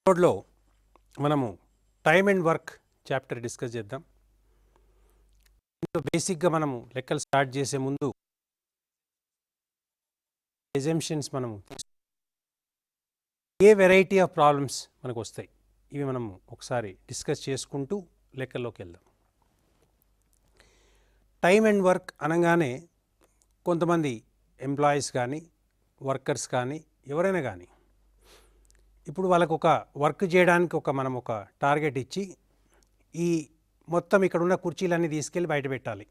ఎపిసోడ్లో మనము time and work chapter discuss చేద్దాం. బేసిక్గా మనము లెక్కలు స్టార్ట్ చేసే ముందు ఎజంప్షన్స్ మనము ఏ వెరైటీ ఆఫ్ ప్రాబ్లమ్స్ మనకు వస్తాయి ఇవి మనము ఒకసారి డిస్కస్ చేసుకుంటూ లెక్కల్లోకి వెళ్దాం. టైమ్ అండ్ వర్క్ అనగానే కొంతమంది ఎంప్లాయీస్ కానీ వర్కర్స్ కానీ ఎవరైనా కానీ ఇప్పుడు వాళ్ళకు ఒక వర్క్ చేయడానికి మనం ఒక టార్గెట్ ఇచ్చి ఈ మొత్తం ఇక్కడ ఉన్న కుర్చీలన్నీ తీసుకెళ్ళి బయట పెట్టాలి,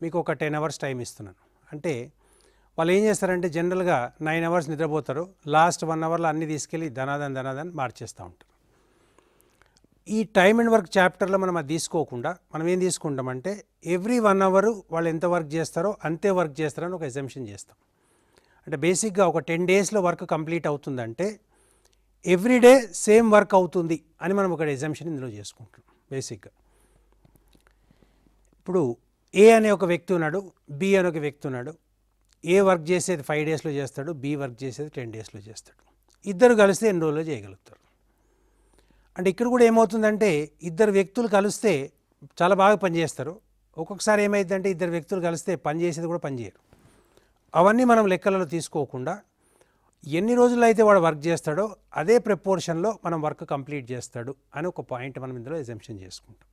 మీకు ఒక 10 hours టైం ఇస్తున్నాను అంటే వాళ్ళు ఏం చేస్తారంటే జనరల్గా 9 hours నిద్రపోతారు, లాస్ట్ 1 hourలో అన్నీ తీసుకెళ్ళి ధనాదన్ మార్చేస్తూ ఉంటారు. ఈ టైమ్ అండ్ వర్క్ చాప్టర్లో మనం అది తీసుకోకుండా మనం ఏం తీసుకుంటామంటే ఎవ్రీ 1 hour వాళ్ళు ఎంత వర్క్ చేస్తారో అంతే వర్క్ చేస్తారని ఒక ఎజంప్షన్ చేస్తాం. అంటే బేసిక్గా ఒక 10 daysలో వర్క్ కంప్లీట్ అవుతుందంటే ఎవ్రీడే సేమ్ వర్క్ అవుతుంది అని మనం ఒక ఎజంప్షన్ ఇందులో చేసుకుంటాం. బేసిక్గా ఇప్పుడు ఏ అనే ఒక వ్యక్తి ఉన్నాడు, బి అనే ఒక వ్యక్తి ఉన్నాడు. ఏ వర్క్ చేసేది 5 daysలో చేస్తాడు, బి వర్క్ చేసేది 10 daysలో చేస్తాడు. ఇద్దరు కలిస్తే ఎన్ని రోజుల్లో చేయగలుగుతారు. అంటే ఇక్కడ కూడా ఏమవుతుందంటే ఇద్దరు వ్యక్తులు కలిస్తే చాలా బాగా పనిచేస్తారు. ఒక్కొక్కసారి ఏమైందంటే ఇద్దరు వ్యక్తులు కలిస్తే పని చేసేది కూడా పనిచేయరు. అవన్నీ మనం లెక్కలలో తీసుకోకుండా ఎన్ని రోజుల్లో అయితే వాడు వర్క్ చేస్తాడో అదే ప్రపోర్షన్లో మనం వర్క్ కంప్లీట్ చేస్తాడు అని ఒక పాయింట్ మనం ఇందులో ఎజంప్షన్ చేసుకుంటాం.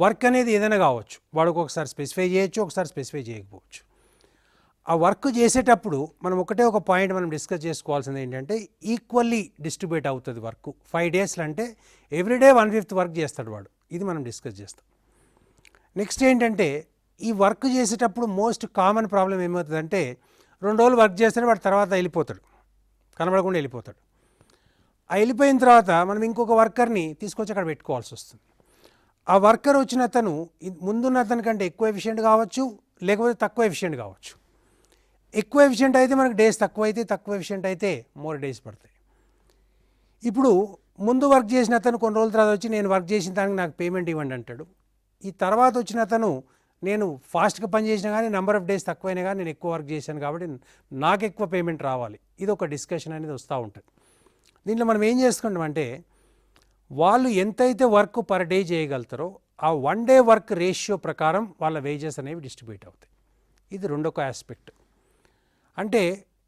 వర్క్ అనేది ఏదైనా కావచ్చు, వాడు ఒకసారి స్పెసిఫై చేయొచ్చు, ఒకసారి స్పెసిఫై చేయకపోవచ్చు. ఆ వర్క్ చేసేటప్పుడు మనం ఒక పాయింట్ మనం డిస్కస్ చేసుకోవాల్సింది ఏంటంటే ఈక్వల్లీ డిస్ట్రిబ్యూట్ అవుతుంది వర్క్. 5 daysలో అంటే ఎవ్రీడే 1/5 వర్క్ చేస్తాడు వాడు, ఇది మనం డిస్కస్ చేస్తాం. నెక్స్ట్ ఏంటంటే ఈ వర్క్ చేసేటప్పుడు మోస్ట్ కామన్ ప్రాబ్లం ఏమవుతుందంటే 2 రోజులు వర్క్ చేస్తాడు, వాడు తర్వాత వెళ్ళిపోతాడు, కనబడకుండా వెళ్ళిపోతాడు. ఆ వెళ్ళిపోయిన తర్వాత మనం ఇంకొక వర్కర్ని తీసుకొచ్చి అక్కడ పెట్టుకోవాల్సి వస్తుంది. ఆ వర్కర్ వచ్చిన అతను ముందున్న అతని కంటే ఎక్కువ ఎఫిషియెంట్ కావచ్చు, లేకపోతే తక్కువ ఎఫిషియెంట్ కావచ్చు. ఎక్కువ ఎఫిషియెంట్ అయితే మనకు డేస్ తక్కువ అయితే, తక్కువ ఎఫిషియెంట్ అయితే మోర్ డేస్ పడతాయి. ఇప్పుడు ముందు వర్క్ చేసిన అతను కొన్ని రోజుల తర్వాత వచ్చి నేను వర్క్ చేసిన దానికి నాకు పేమెంట్ ఇవ్వండి అంటాడు. ఈ తర్వాత వచ్చిన అతను నేను ఫాస్ట్గా పని చేసినా కానీ నెంబర్ ఆఫ్ డేస్ తక్కువైనా కానీ నేను ఎక్కువ వర్క్ చేశాను కాబట్టి నాకు ఎక్కువ పేమెంట్ రావాలి. ఇది ఒక డిస్కషన్ అనేది వస్తూ ఉంటుంది. దీంట్లో మనం ఏం చేసుకుంటామంటే వాళ్ళు ఎంతైతే వర్క్ పర్ డే చేయగలుగుతారో ఆ 1 day వర్క్ రేషియో ప్రకారం వాళ్ళ వేజెస్ అనేవి డిస్ట్రిబ్యూట్ అవుతాయి. ఇది రెండొక ఆస్పెక్ట్. అంటే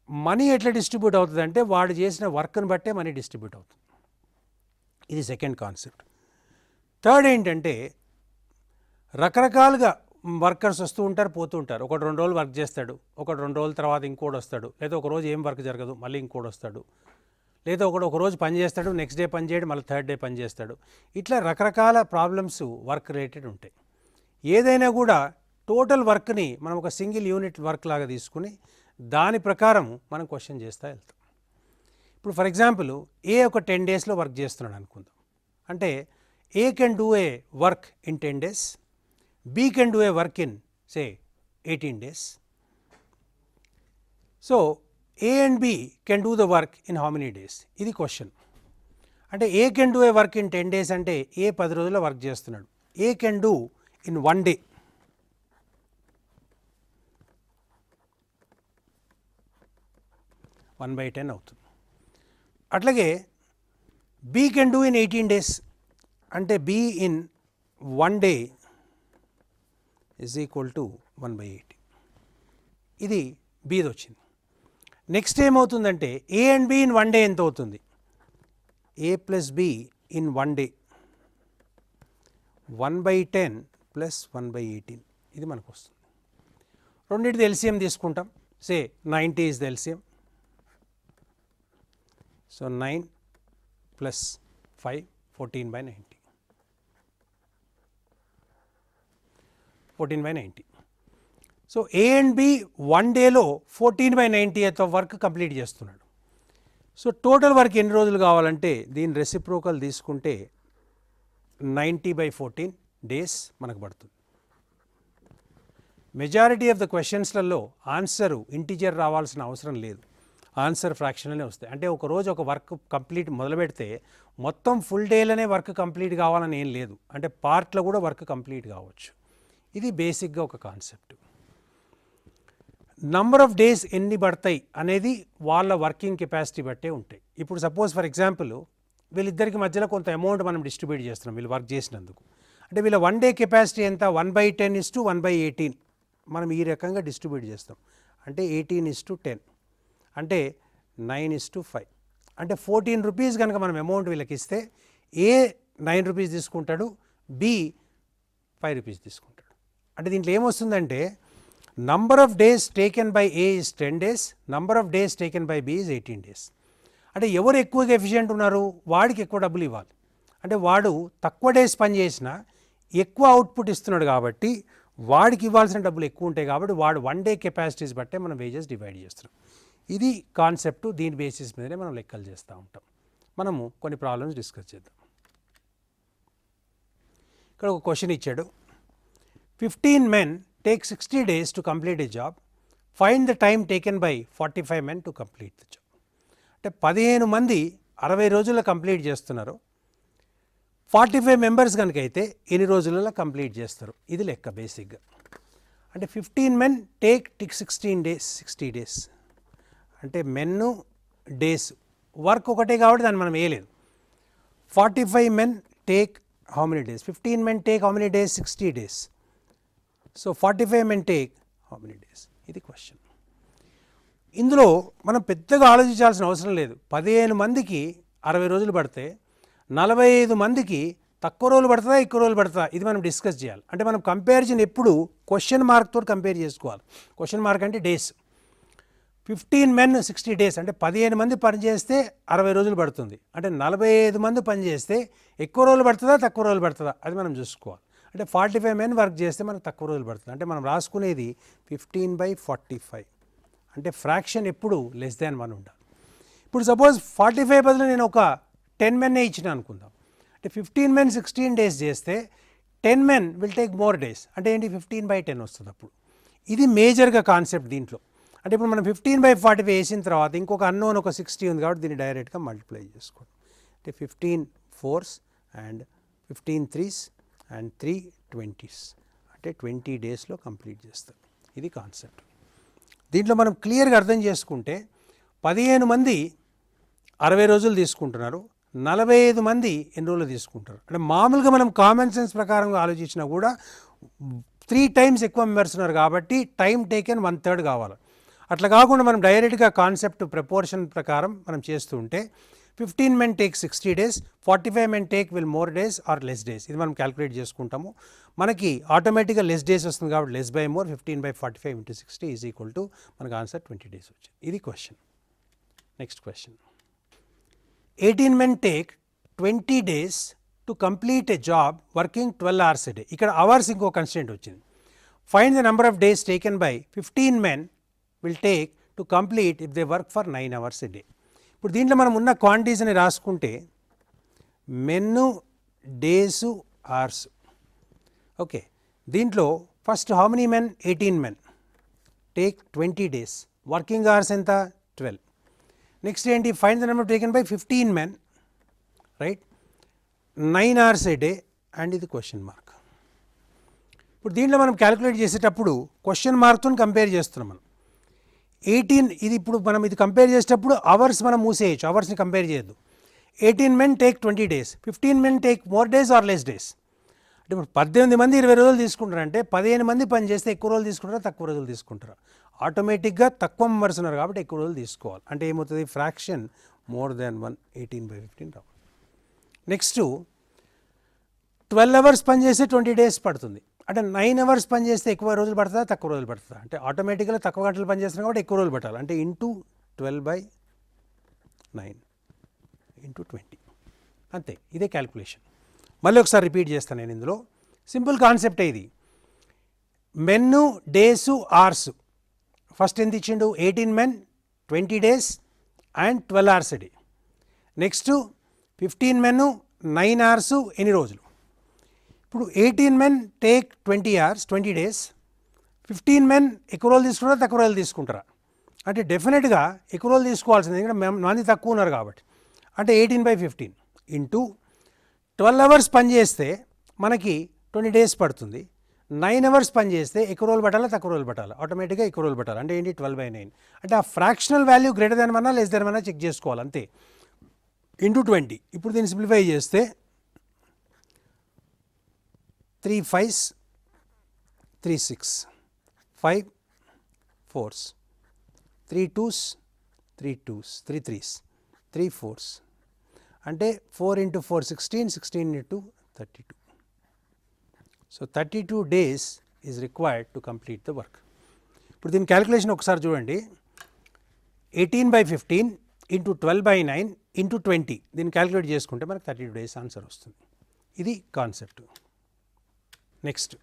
మనీ ఎట్లా డిస్ట్రిబ్యూట్ అవుతుంది అంటే వాడు చేసిన వర్క్ని బట్టే మనీ డిస్ట్రిబ్యూట్ అవుతుంది. ఇది సెకండ్ కాన్సెప్ట్. థర్డ్ ఏంటంటే రకరకాలుగా వర్కర్స్ వస్తూ ఉంటారు, పోతూ ఉంటారు. ఒకటి 2 రోజులు వర్క్ చేస్తాడు, ఒకటి 2 రోజుల తర్వాత ఇంకోటి వస్తాడు, లేదా ఒక రోజు ఏం వర్క్ జరగదు మళ్ళీ ఇంకోటి వస్తాడు, లేదా ఒక రోజు పని చేస్తాడు, నెక్స్ట్ డే పని చేయడం, మళ్ళీ 3rd day పని చేస్తాడు. ఇట్లా రకరకాల ప్రాబ్లమ్స్ వర్క్ రిలేటెడ్ ఉంటాయి. ఏదైనా కూడా టోటల్ వర్క్ని మనం ఒక సింగిల్ యూనిట్ వర్క్ లాగా తీసుకుని దాని ప్రకారం మనం క్వశ్చన్ చేస్తూ వెళ్తాం. ఇప్పుడు ఫర్ ఎగ్జాంపుల్ ఏ ఒక 10 daysలో వర్క్ చేస్తున్నాడు అనుకుందాం. అంటే ఏ can do a work in 10 days, B can do a work in say 18 days. So A and B can do the work in how many days? ఇది క్వశ్చన్. అంటే A can do a work in 10 days అంటే A 10 రోజుల్లో work చేస్తున్నాడు. A can do in 1 day. One by 10 అవుతుంది. అట్లాగే B can do in 18 days అంటే B in 1 day is equal to 1/80. ఇది బీది వచ్చింది. నెక్స్ట్ ఏమవుతుందంటే A and B in 1 day ఎంత అవుతుంది? A plus B in 1 day 1/10 plus 1/18 ఇది మనకు వస్తుంది. రెండింటిది ఎల్సిఎం తీసుకుంటాం. Say 90 is the LCM. So 9 plus 5 14/90. 14/90. So A and B 1 dayలో 14/90th వర్క్ కంప్లీట్ చేస్తున్నాడు. సో టోటల్ వర్క్ ఎన్ని రోజులు కావాలంటే దీని రెసిప్రోకల్ తీసుకుంటే 90/14 days మనకు పడుతుంది. మెజారిటీ ఆఫ్ ద క్వశ్చన్స్లలో ఆన్సరు ఇంటిజర్ రావాల్సిన అవసరం లేదు, ఆన్సర్ ఫ్రాక్షన్లోనే వస్తాయి. అంటే ఒక రోజు ఒక వర్క్ కంప్లీట్ మొదలు పెడితే మొత్తం ఫుల్ డేలోనే వర్క్ కంప్లీట్ కావాలని ఏం లేదు. అంటే పార్ట్లో కూడా వర్క్ కంప్లీట్ కావచ్చు. ఇది బేసిక్గా ఒక కాన్సెప్ట్. నంబర్ ఆఫ్ డేస్ ఎన్ని పడతాయి అనేది వాళ్ళ వర్కింగ్ కెపాసిటీ బట్టే ఉంటాయి. ఇప్పుడు సపోజ్ ఫర్ ఎగ్జాంపుల్ వీళ్ళిద్దరికి మధ్యలో కొంత అమౌంట్ మనం డిస్ట్రిబ్యూట్ చేస్తున్నాం వీళ్ళు వర్క్ చేసినందుకు. అంటే వీళ్ళ 1 డే కెపాసిటీ ఎంత 1/10:1/18 మనం ఈ రకంగా డిస్ట్రిబ్యూట్ చేస్తాం. అంటే 18:10 అంటే 9:5 అంటే 14 రూపీస్ కనుక మనం అమౌంట్ వీళ్ళకి ఇస్తే ఏ 9 రూపీస్ తీసుకుంటాడు, బి 5 రూపీస్ తీసుకుంటాడు. అంటే దీంట్లో ఏమొస్తుందంటే number of days taken by A is 10 days, number of days taken by B is 18 days. అంటే ఎవరు ఎక్కువగా ఎఫిషియెంట్ ఉన్నారు వాడికి ఎక్కువ డబ్బులు ఇవ్వాలి. అంటే వాడు తక్కువ డేస్ పని చేసినా ఎక్కువ అవుట్పుట్ ఇస్తున్నాడు కాబట్టి వాడికి ఇవ్వాల్సిన డబ్బులు ఎక్కువ ఉంటాయి కాబట్టి వాడు 1 డే కెపాసిటీస్ బట్టే మనం వేజెస్ డివైడ్ చేస్తున్నాం. ఇది కాన్సెప్ట్. దీని బేసిస్ మీదనే మనం లెక్కలు చేస్తూ ఉంటాం. మనము కొన్ని ప్రాబ్లమ్స్ డిస్కస్ చేద్దాం. ఇక్కడ ఒక క్వశ్చన్ ఇచ్చాడు. 15 men take 60 days to complete a job. Find the time taken by 45 men to complete the job. అంటే 15 మంది 60 రోజుల్లో కంప్లీట్ చేస్తున్నారు. 45 మెంబర్స్ కనుక అయితే ఎన్ని రోజులలో కంప్లీట్ చేస్తారు, ఇది లెక్క బేసిక్గా. అంటే 15 men take 60 days అంటే మెన్ డేస్ వర్క్ ఒకటే కాబట్టి దాన్ని మనం వేయలేదు. 45 men take how many days? 15 men take how many days? 60 days. So 45 men take how many days? ఇది క్వశ్చన్. ఇందులో మనం పెద్దగా ఆలోచించాల్సిన అవసరం లేదు. 15 మందికి 60 రోజులు పడితే 45 మందికి తక్కువ రోజులు పడుతుందా ఎక్కువ రోజులు పడుతుందా ఇది మనం డిస్కస్ చేయాలి. అంటే మనం కంపారిజన్ ఎప్పుడు క్వశ్చన్ మార్క్ తోటి కంపేర్ చేసుకోవాలి. క్వశ్చన్ మార్క్ అంటే డేస్. 15 men 60 days అంటే 15 మంది పని చేస్తే 60 రోజులు పడుతుంది. అంటే 45 మంది పని చేస్తే ఎక్కువ రోజులు పడుతుందా తక్కువ రోజులు పడుతుందా అది మనం చూసుకోవాలి. అంటే 45 men వర్క్ చేస్తే మనకు తక్కువ రోజులు పడుతుంది. అంటే మనం రాసుకునేది 15/45 అంటే ఫ్రాక్షన్ ఎప్పుడు <1 ఉండాలి. ఇప్పుడు సపోజ్ 45 బదులు నేను ఒక 10 men ఇచ్చిన అనుకుందాం. అంటే 15 men 16 days చేస్తే 10 men will take more days అంటే ఏంటి 15/10 వస్తుంది. అప్పుడు ఇది మేజర్గా కాన్సెప్ట్ దీంట్లో. అంటే ఇప్పుడు మనం 15/45 వేసిన తర్వాత ఇంకొక అన్నోన్ ఒక 60 ఉంది కాబట్టి దీన్ని డైరెక్ట్గా మల్టిప్లై చేసుకోండి. అంటే 15 4s and 15 3s and 3 20s అంటే 20 డేస్లో కంప్లీట్ చేస్తారు. ఇది కాన్సెప్ట్. దీంట్లో మనం క్లియర్గా అర్థం చేసుకుంటే 15 మంది 60 రోజులు తీసుకుంటున్నారు, 45 మంది ఎన్ని రోజులు తీసుకుంటారు. అంటే మామూలుగా మనం కామన్ సెన్స్ ప్రకారంగా ఆలోచించినా కూడా 3 times ఎక్కువ మెంబర్స్ ఉన్నారు కాబట్టి టైం టేకెన్ 1/3 కావాలి. అట్లా కాకుండా మనం డైరెక్ట్గా కాన్సెప్ట్ ప్రపోర్షన్ ప్రకారం మనం చేస్తూ ఉంటే 15 men take 60 days, 45 men take will more days or less days ఇది మనం క్యాలిక్యులేట్ చేసుకుంటాము. మనకి ఆటోమేటిక్గా లెస్ డేస్ వస్తుంది కాబట్టి less/more 15/45 × 60 ఈజ్ ఈక్వల్ టు మనకు ఆన్సర్ 20 days వచ్చింది. ఇది question. Next question. 18 men take 20 days to complete a job working 12 hours a day. ఇక్కడ అవర్స్ ఇంకో కన్స్టెంట్ వచ్చింది. Find the number of days taken by 15 men will take to complete if they work for 9 hours a day. ఇప్పుడు దీంట్లో మనం ఉన్న క్వాంటిటీస్ని రాసుకుంటే men days hours. Okay, దీంట్లో first how many men 18 men take 20 days working hours ఎంత 12. Next ఏంటి find the number taken by 15 men right 9 hours a day and ఇది question mark. ఇప్పుడు దీంట్లో మనం క్యాలిక్యులేట్ చేసేటప్పుడు క్వశ్చన్ మార్క్తో కంపేర్ చేస్తున్నాం మనం. 18 ఇది ఇప్పుడు మనం ఇది కంపేర్ చేసేటప్పుడు అవర్స్ మనం మూసేయచ్చు, అవర్స్ని కంపేర్ చేయొద్దు. 18 men take 20 days, 15 men take more days or less days. అంటే ఇప్పుడు 18 మంది 20 రోజులు తీసుకుంటారంటే 15 మంది పని చేస్తే ఎక్కువ రోజులు తీసుకుంటారా తక్కువ రోజులు తీసుకుంటారా? ఆటోమేటిక్గా తక్కువ మెంబర్స్ ఉన్నారు కాబట్టి ఎక్కువ రోజులు తీసుకోవాలి. అంటే ఏమవుతుంది ఫ్రాక్షన్ <1 18/15 రావాలి. నెక్స్ట్ 12 hours పని చేస్తే 20 days పడుతుంది. అంటే 9 hours పని చేస్తే ఎక్కువ రోజులు పడుతుందా తక్కువ రోజులు పడుతుందా? అంటే ఆటోమేటిక్గా తక్కువ గంటలు పని చేస్తున్నాం కాబట్టి ఎక్కువ రోజులు పట్టాలి. అంటే ఇంటూ 12/9 ఇంటూ 20 అంతే. ఇదే క్యాలిక్యులేషన్. మళ్ళీ ఒకసారి రిపీట్ చేస్తాను నేను. ఇందులో సింపుల్ కాన్సెప్టే ఇది. మెన్ను డేసు అవర్స్ ఫస్ట్ ఎంత ఇచ్చిండు 18 men 20 days and 12 hours a day. Next 15 men 9 hours ఎన్ని రోజులు. ఇప్పుడు 18 men take 20 hours 20 days, 15 men ఎక్కువ రోజులు తీసుకుంటారా తక్కువ రోజులు తీసుకుంటారా? అంటే డెఫినెట్గా ఎక్కువ రోజులు తీసుకోవాల్సింది ఎందుకంటే మంది తక్కువ ఉన్నారు కాబట్టి. అంటే 18/15 ఇంటూ 12 hours పని చేస్తే మనకి 20 days పడుతుంది. 9 hours పని చేస్తే ఎక్కువ రోజులు పట్టాలా తక్కువ రోజులు పట్టాలా? ఆటోమేటిక్గా ఎక్కువ రోజులు పట్టాలి. అంటే ఏంటి 12/9. అంటే ఆ fractional value greater than 1 less than 1 check చేసుకోవాలి అంతే. ఇంటూ 20. ఇప్పుడు దీన్ని సింప్లిఫై చేస్తే 3 5s 3 6, 5 4s, 3 2s 3 2s, 3 3s, 3 4s, అంటే 4 into 4 16, 16 into 32. So 32 days is required to complete the work. ఇప్పుడు దీని క్యాలిక్యులేషన్ ఒకసారి చూడండి. 18/15 ఇంటూ 12/9 ఇంటూ 20 దీన్ని క్యాలిక్యులేట్ చేసుకుంటే మనకు 32 days ఆన్సర్ వస్తుంది. ఇది concept. Next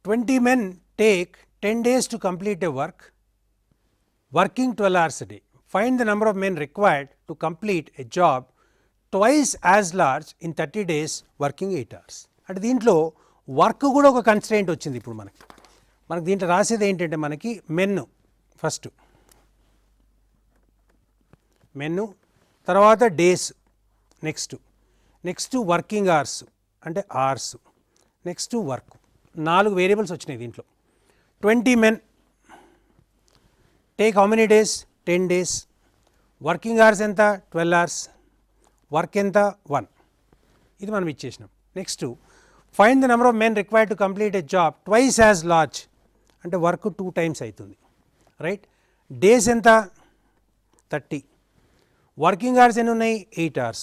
20 men take 10 days to complete a work working 12 hours a day. Find the number of men required to complete a job twice as large in 30 days working 8 hours. అంటే దీంట్లో work కూడా ఒక constraint వచ్చింది. ఇప్పుడు మనకి దీంట్లో రాసేది ఏంటంటే మనకి మెన్ ఫస్ట్ మెను, తర్వాత డేస్, నెక్స్ట్ వర్కింగ్ అవర్స్ అంటే అవర్స్, నెక్స్ట్ వర్క్. 4 వేరియబుల్స్ వచ్చినాయి దీంట్లో. 20 men take how many days 10 days. Working hours ఎంత 12 hours, వర్క్ ఎంత 1. ఇది మనం ఇచ్చేసినాం. Next find the number of men required to complete a job twice as large, అంటే work 2 times అవుతుంది, రైట్. డేస్ ఎంత 30, వర్కింగ్ అవర్స్ ఎన్ని ఉన్నాయి 8 hours.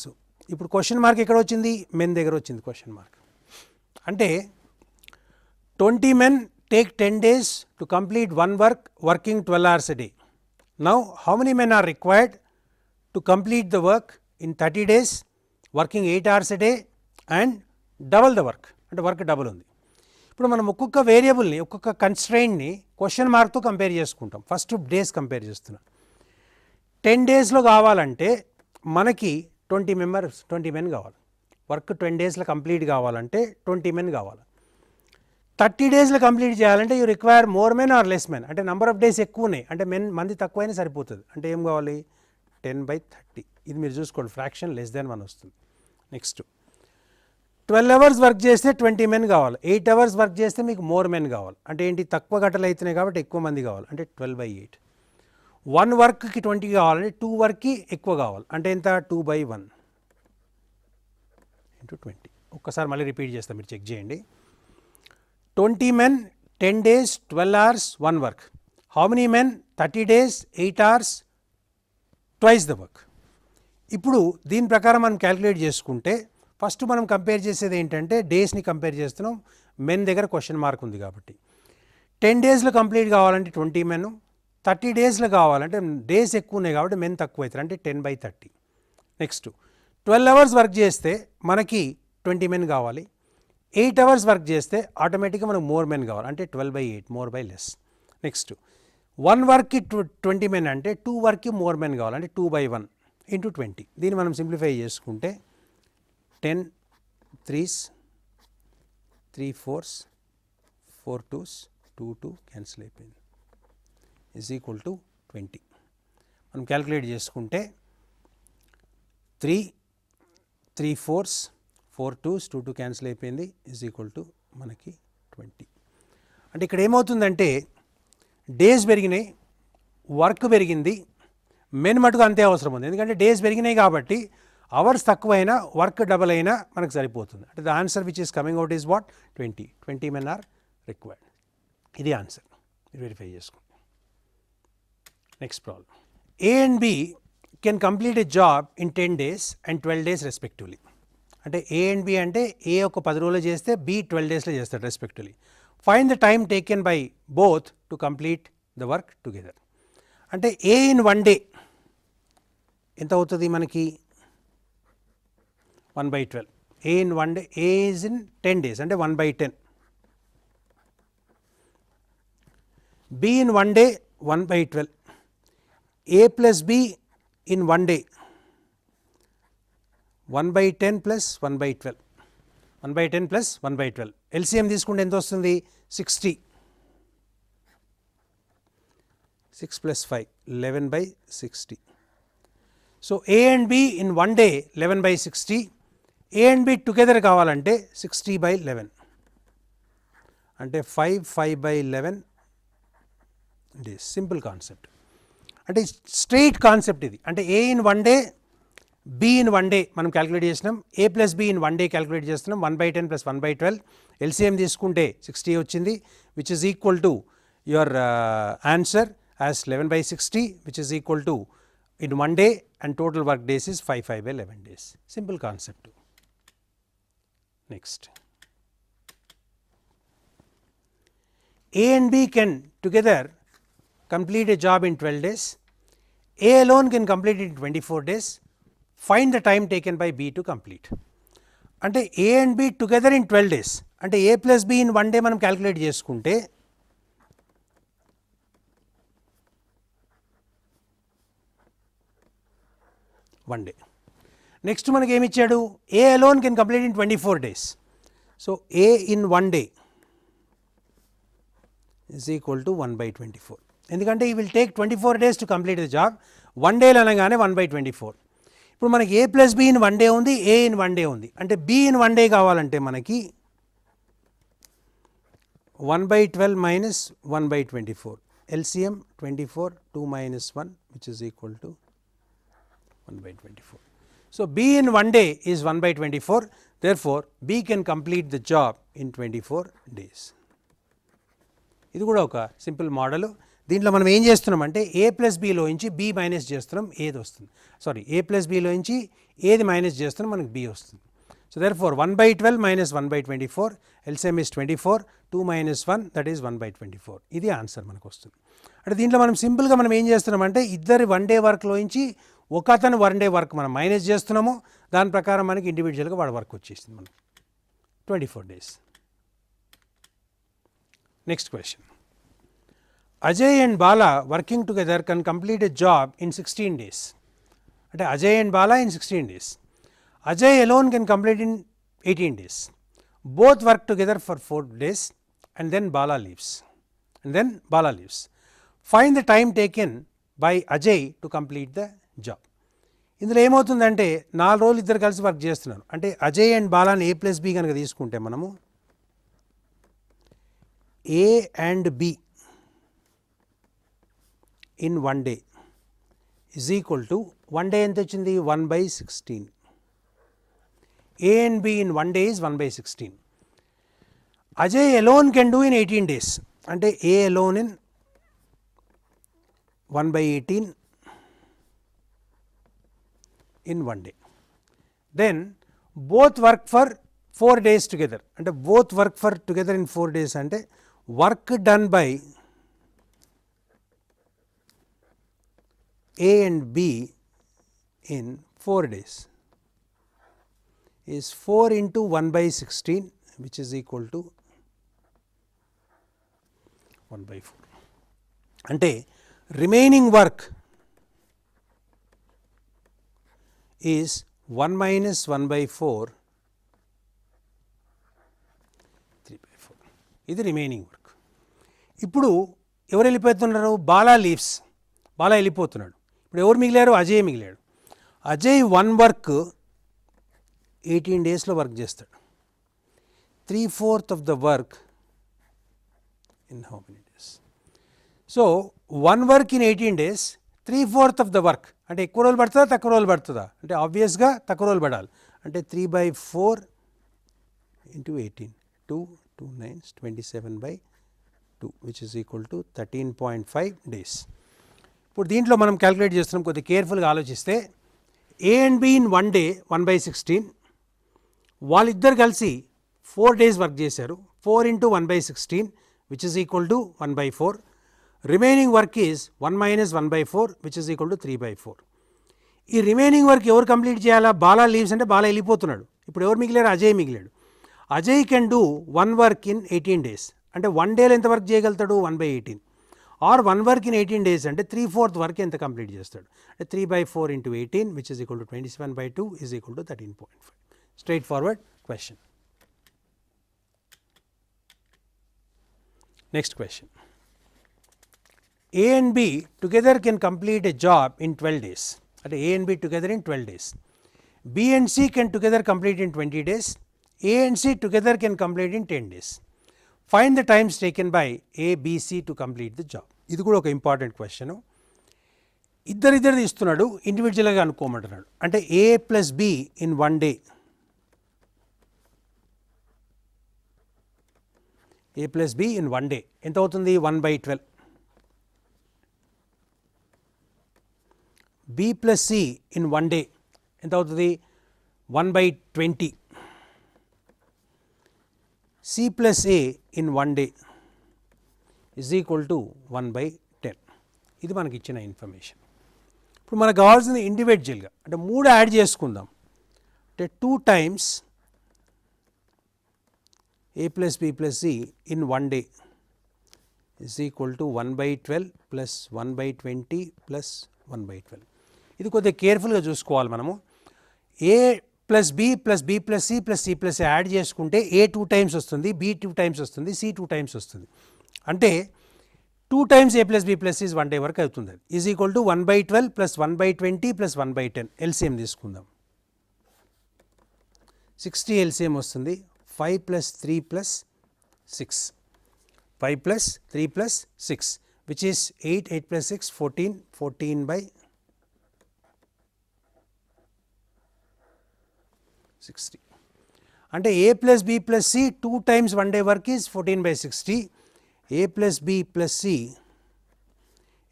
ఇప్పుడు క్వశ్చన్ మార్క్ ఎక్కడ వచ్చింది, మెన్ దగ్గర వచ్చింది క్వశ్చన్ మార్క్. అంటే 20 men take 10 days to complete one work working 12 hours a day. Now how many men are required to complete the work in 30 days working 8 hours a day and double the work, అంటే work double ఉంది. ఇప్పుడు మనం ఒక్కొక్క వేరియబుల్ని ఒక్కొక్క కన్స్ట్రెయింట్ని question మార్క్తో compare చేసుకుంటాం. First days compare చేస్తున్నాం. 10 daysలో కావాలంటే మనకి 20 men కావాలి. వర్క్ 10 daysలో కంప్లీట్ కావాలంటే 20 men కావాలి. 30 daysలో కంప్లీట్ చేయాలంటే you require more men or less men, అంటే నెంబర్ ఆఫ్ డేస్ ఎక్కువ ఉన్నాయి, అంటే మంది తక్కువైనా సరిపోతుంది. అంటే ఏం కావాలి 10/30. ఇది మీరు చూసుకోండి, ఫ్రాక్షన్ లెస్ దెన్ 1 వస్తుంది. నెక్స్ట్ 12 hours వర్క్ చేస్తే 20 men కావాలి. 8 hours వర్క్ చేస్తే మీకు మోర్ మెన్ కావాలి. అంటే ఏంటి, తక్కువ గంటలు అవుతున్నాయి కాబట్టి ఎక్కువ మంది కావాలి, అంటే 12/8. 1 వర్క్కి 20 కావాలంటే 2 వర్క్కి ఎక్కువ కావాలి, అంటే ఎంత 2/1 ఇంటూ 20. ఒక్కసారి మళ్ళీ రిపీట్ చేస్తాం, మీరు చెక్ చేయండి. 20 men 10 days 12 hours 1 work. How many men 30 days 8 hours twice the work. ఇప్పుడు దీని ప్రకారం మనం క్యాలిక్యులేట్ చేసుకుంటే ఫస్ట్ మనం కంపేర్ చేసేది ఏంటంటే డేస్ని కంపేర్ చేస్తున్నాం. మెన్ దగ్గర క్వశ్చన్ మార్క్ ఉంది కాబట్టి 10 daysలో కంప్లీట్ కావాలంటే 20 men, 30 daysలో కావాలంటే డేస్ ఎక్కువ ఉన్నాయి కాబట్టి మెన్ తక్కువ అవుతారు, అంటే 10/30. నెక్స్ట్ 12 hours వర్క్ చేస్తే మనకి 20 men కావాలి. 8 hours వర్క్ చేస్తే ఆటోమేటిక్గా మనకు మోర్ మెన్ కావాలి, అంటే 12/8 మోర్ బై లెస్. నెక్స్ట్ 1 వర్క్కి 20 men అంటే 2 వర్క్కి మోర్ మెన్ కావాలి, అంటే 2/1 ఇంటూ 20. దీన్ని మనం సింప్లిఫై చేసుకుంటే 10 3s 3 4s 4 2s 2 2 క్యాన్సిల్ అయిపోయింది, ఈజ్ ఈక్వల్ టు 20. మనం క్యాలిక్యులేట్ చేసుకుంటే 3 4s 4 2s 2 2 క్యాన్సిల్ అయిపోయింది, ఈజ్ ఈక్వల్ టు మనకి 20. అంటే ఇక్కడ ఏమవుతుందంటే డేస్ పెరిగినాయి, వర్క్ పెరిగింది, మెన్ మటుకు అంతే అవసరం ఉంది. ఎందుకంటే డేస్ పెరిగినాయి కాబట్టి అవర్స్ తక్కువైనా వర్క్ డబల్ అయినా మనకు సరిపోతుంది. అంటే the answer which is coming out is what 20 men are required. ఇది ఆన్సర్, మీరు వెరిఫై చేసుకోండి. Next problem. A and B can complete a job in 10 days and 12 days respectively. అంటే A and B అంటే A ఒక 10 రోజులు చేస్తే B 12 daysలో చేస్తాడు respectively. Find the time taken by both to complete the work together. అంటే A in 1 day ఎంత అవుతుంది మనకి 1/12. A in 1 day, A is in 10 days అంటే 1/10. B in 1 day 1/12. A plus B in 1 day 1/10 plus 1/12. 1/10 plus 1/12. LCM తీసుకుంటే ఎంత వస్తుంది 60. 6 plus 5 11/60. So A and B in 1 day 11/60. A and B together కావాలంటే 60/11, అంటే 5/11 days. Simple concept, అంటే straight concept ఇది. అంటే A in 1 day B in 1 day మనం calculate చేసినాం, A plus B in 1 day calculate చేస్తున్నాం. 1/10 ప్లస్ 1/12 ఎల్సిఎం తీసుకుంటే 60 వచ్చింది, which is equal to your answer as 11/60, which is equal to in 1 day, and total work days is 5/11 days. Simple concept. Next, A and B can together complete a job in 12 days. A alone can complete it in 24 days. Find the time taken by B to complete. అంటే A and B together in 12 days. అంటే A plus B in 1 day మనం calculate చేసుకుంటే one day. Next మనకి ఏమి ఇచ్చాడు, A alone can complete in 24 days. So A in 1 day is equal to 1/24. ఎందుకంటే he will take 24 days to complete the job. 1 day అనగానే 1/24. ఇప్పుడు మనకి A plus B in 1 day ఉంది, ఏ in 1 day ఉంది. అంటే బి ఇన్ 1 day కావాలంటే మనకి 1/12 minus 1/24. LCM 24, 2 minus 1 which is equal to 1/24. So B in 1 day is 1/24. Therefore, B can complete the job in 24 days. ఇది కూడా ఒక సింపుల్ మోడల్. దీంట్లో మనం ఏం చేస్తున్నాం అంటే ఏ ప్లస్ బిలో నుంచి బి మైనస్ చేస్తున్నాం, ఏది వస్తుంది. సారీ, ఏ ప్లస్ బిలో నుంచి ఏది మైనస్ చేస్తున్నాం, మనకి బి వస్తుంది. So therefore 1/12 minus 1/24, LCM is 24, 2 minus 1 that is 1/24. ఇది ఆన్సర్ మనకు వస్తుంది. అంటే దీంట్లో మనం సింపుల్గా మనం ఏం చేస్తున్నాం అంటే ఇద్దరు 1 day వర్క్లో నుంచి ఒక అతను 1 day వర్క్ మనం మైనస్ చేస్తున్నాము, దాని ప్రకారం మనకి ఇండివిజువల్గా వాడు వర్క్ వచ్చేసింది మనకి 24 days. Next question, Ajay and Bala working together can complete a job in 16 days. అంటే Ajay and Bala in 16 days. Ajay alone can complete in 18 days. Both work together for 4 days and then Bala leaves. Find the time taken by Ajay to complete the job. ఇందులో ఏమవుతుందంటే 4 రోజులు ఇద్దరు కలిసి work చేస్తున్నారు. అంటే Ajay and బాలాని A plus B కనుక తీసుకుంటే మనము A and B in 1 day is equal to 1 day ఎంత వచ్చింది 1/16. A and B in 1 day is 1/16. Ajay alone can do in 18 days. అంటే A alone in 1/18 in 1 day. Then both work for 4 days together. అంటే both work for together in 4 days అంటే work done by A and B in 4 days is 4 into 1/16 which is equal to 1/4. అంటే remaining work is 1 minus 1/4 3/4. ఇది remaining work. ఇప్పుడు ఎవరు వెళ్ళిపోతున్నారు, Bala leaves, Bala వెళ్ళిపోతున్నాడు. ఇప్పుడు ఎవరు మిగిలారు, అజయ్ మిగిలాడు. అజయ్ 1 వర్క్ 18 daysలో వర్క్ చేస్తాడు. 3/4 of the work in how many days? So 1 work in 18 days, 3/4 of the work అంటే ఎక్కువ రోజులు పడుతుందా తక్కువ రోజులు పడుతుందా అంటే ఆబ్వియస్గా తక్కువ రోజులు పడాలి. అంటే 3/4 into 18, 2 9 27/2 which is equal to 13.5 days. ఇప్పుడు దీంట్లో మనం క్యాలిక్యులేట్ చేస్తున్నాం, కొద్దిగా కేర్ఫుల్గా ఆలోచిస్తే ఏ అండ్ బి ఇన్ 1 day 1/16, వాళ్ళిద్దరు కలిసి 4 days వర్క్ చేశారు. 4 into 1/16 which is equal to 1/4. Remaining work is 1 minus 1/4 which is equal to 3/4. ఈ రిమైనింగ్ వర్క్ ఎవరు కంప్లీట్ చేయాలా, బాలా లీవ్స్ అంటే బాలా వెళ్ళిపోతున్నాడు. ఇప్పుడు ఎవరు మిగిలారు, అజయ్ మిగిలాడు. Ajay can do 1 work in 18 days. అంటే 1 day ఎంత వర్క్ చేయగలుగుతాడు 1/18. ఆర్ 1 work in 18 days అంటే 3/4 వర్క్ ఎంత కంప్లీట్ చేస్తాడు అంటే 3/4 into 18 which is equal to 27/2 is equal to 13.5. Straightforward question. Next question. A and B together can complete a job in 12 days. At A and B together in 12 days. B and C can together complete in 20 days. A and C together can complete in 10 days. Find the times taken by A, B, C to complete the job. ఇది కూడా ఒక important question. ఇద్దరిద్దరిది ఇస్తున్నాడు, ఇండివిజువల్గా అనుకోమంటున్నాడు. అంటే A plus B in 1 day, A plus B in 1 day ఎంత అవుతుంది? 1/12. B plus C in 1 day ఎంత అవుతుంది? 1/20. C plus A in 1 day is equal to 1/10. ఇది మనకి ఇచ్చిన ఇన్ఫర్మేషన్. ఇప్పుడు మనకు కావాల్సింది ఇండివిజువల్గా, అంటే 3 యాడ్ చేసుకుందాం. అంటే 2 times a plus b plus c in 1 day is equal to 1/12 plus 1/20 plus 1/12. ఇది కొద్దిగా కేర్ఫుల్గా చూసుకోవాలి మనము. a plus B plus B plus C plus C plus add చేసుకుంటే ఏ 2 times వస్తుంది, బి 2 times వస్తుంది, సి 2 times వస్తుంది. అంటే 2 times a plus b plus c is 1 day వరకు అవుతుంది. Is equal to 1/12 plus 1/20 plus 1/10. LCM తీసుకుందాం. 60 LCM వస్తుంది. 5 plus 3 plus 6. 5 plus 3 plus 6 which is 8. 8 plus 6 14. 14/60. అంటే a plus b plus c 2 times 1 day work is 14/60. a plus b plus c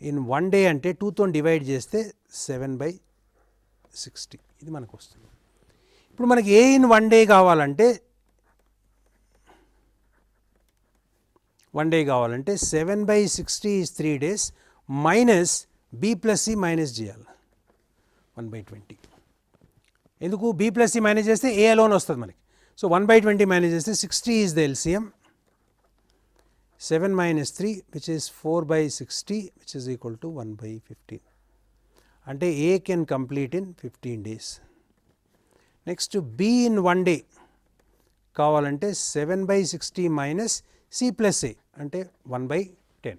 in 1 day అంటే 2తో divide చేస్తే 7/60. ఇది మనకు వస్తుంది. ఇప్పుడు మనకి a in 1 day కావాలంటే 7/60 is 3 days minus b plus c minus చేయాలి 1/20. ఎందుకు? b plus c మైనస్ చేస్తే a అలోన్ వస్తుంది మనకి. సో 1/20 మైనస్ చేస్తే 60 is the LCM. 7 minus 3 which is 4/60 which is equal to 1/15. అంటే a can complete in 15 days. Next b in 1 day కావాలంటే 7/60 minus c plus a అంటే 1/10.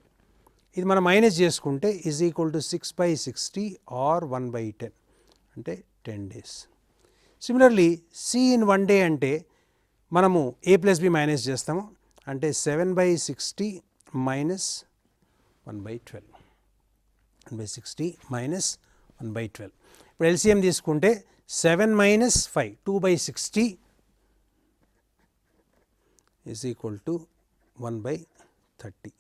ఇది మనం minus చేసుకుంటే ఈజ్ ఈక్వల్ టు 6/60 ఆర్ 1/10 అంటే 10 days. Similarly c in 1 day అంటే మనము a plus b minus చేస్తాము. అంటే 7/60 మైనస్ 1/12. 1/60 మైనస్ 1/12. ఇప్పుడు ఎల్సిఎం తీసుకుంటే 7 minus 5 2/60 is equal to 1/30.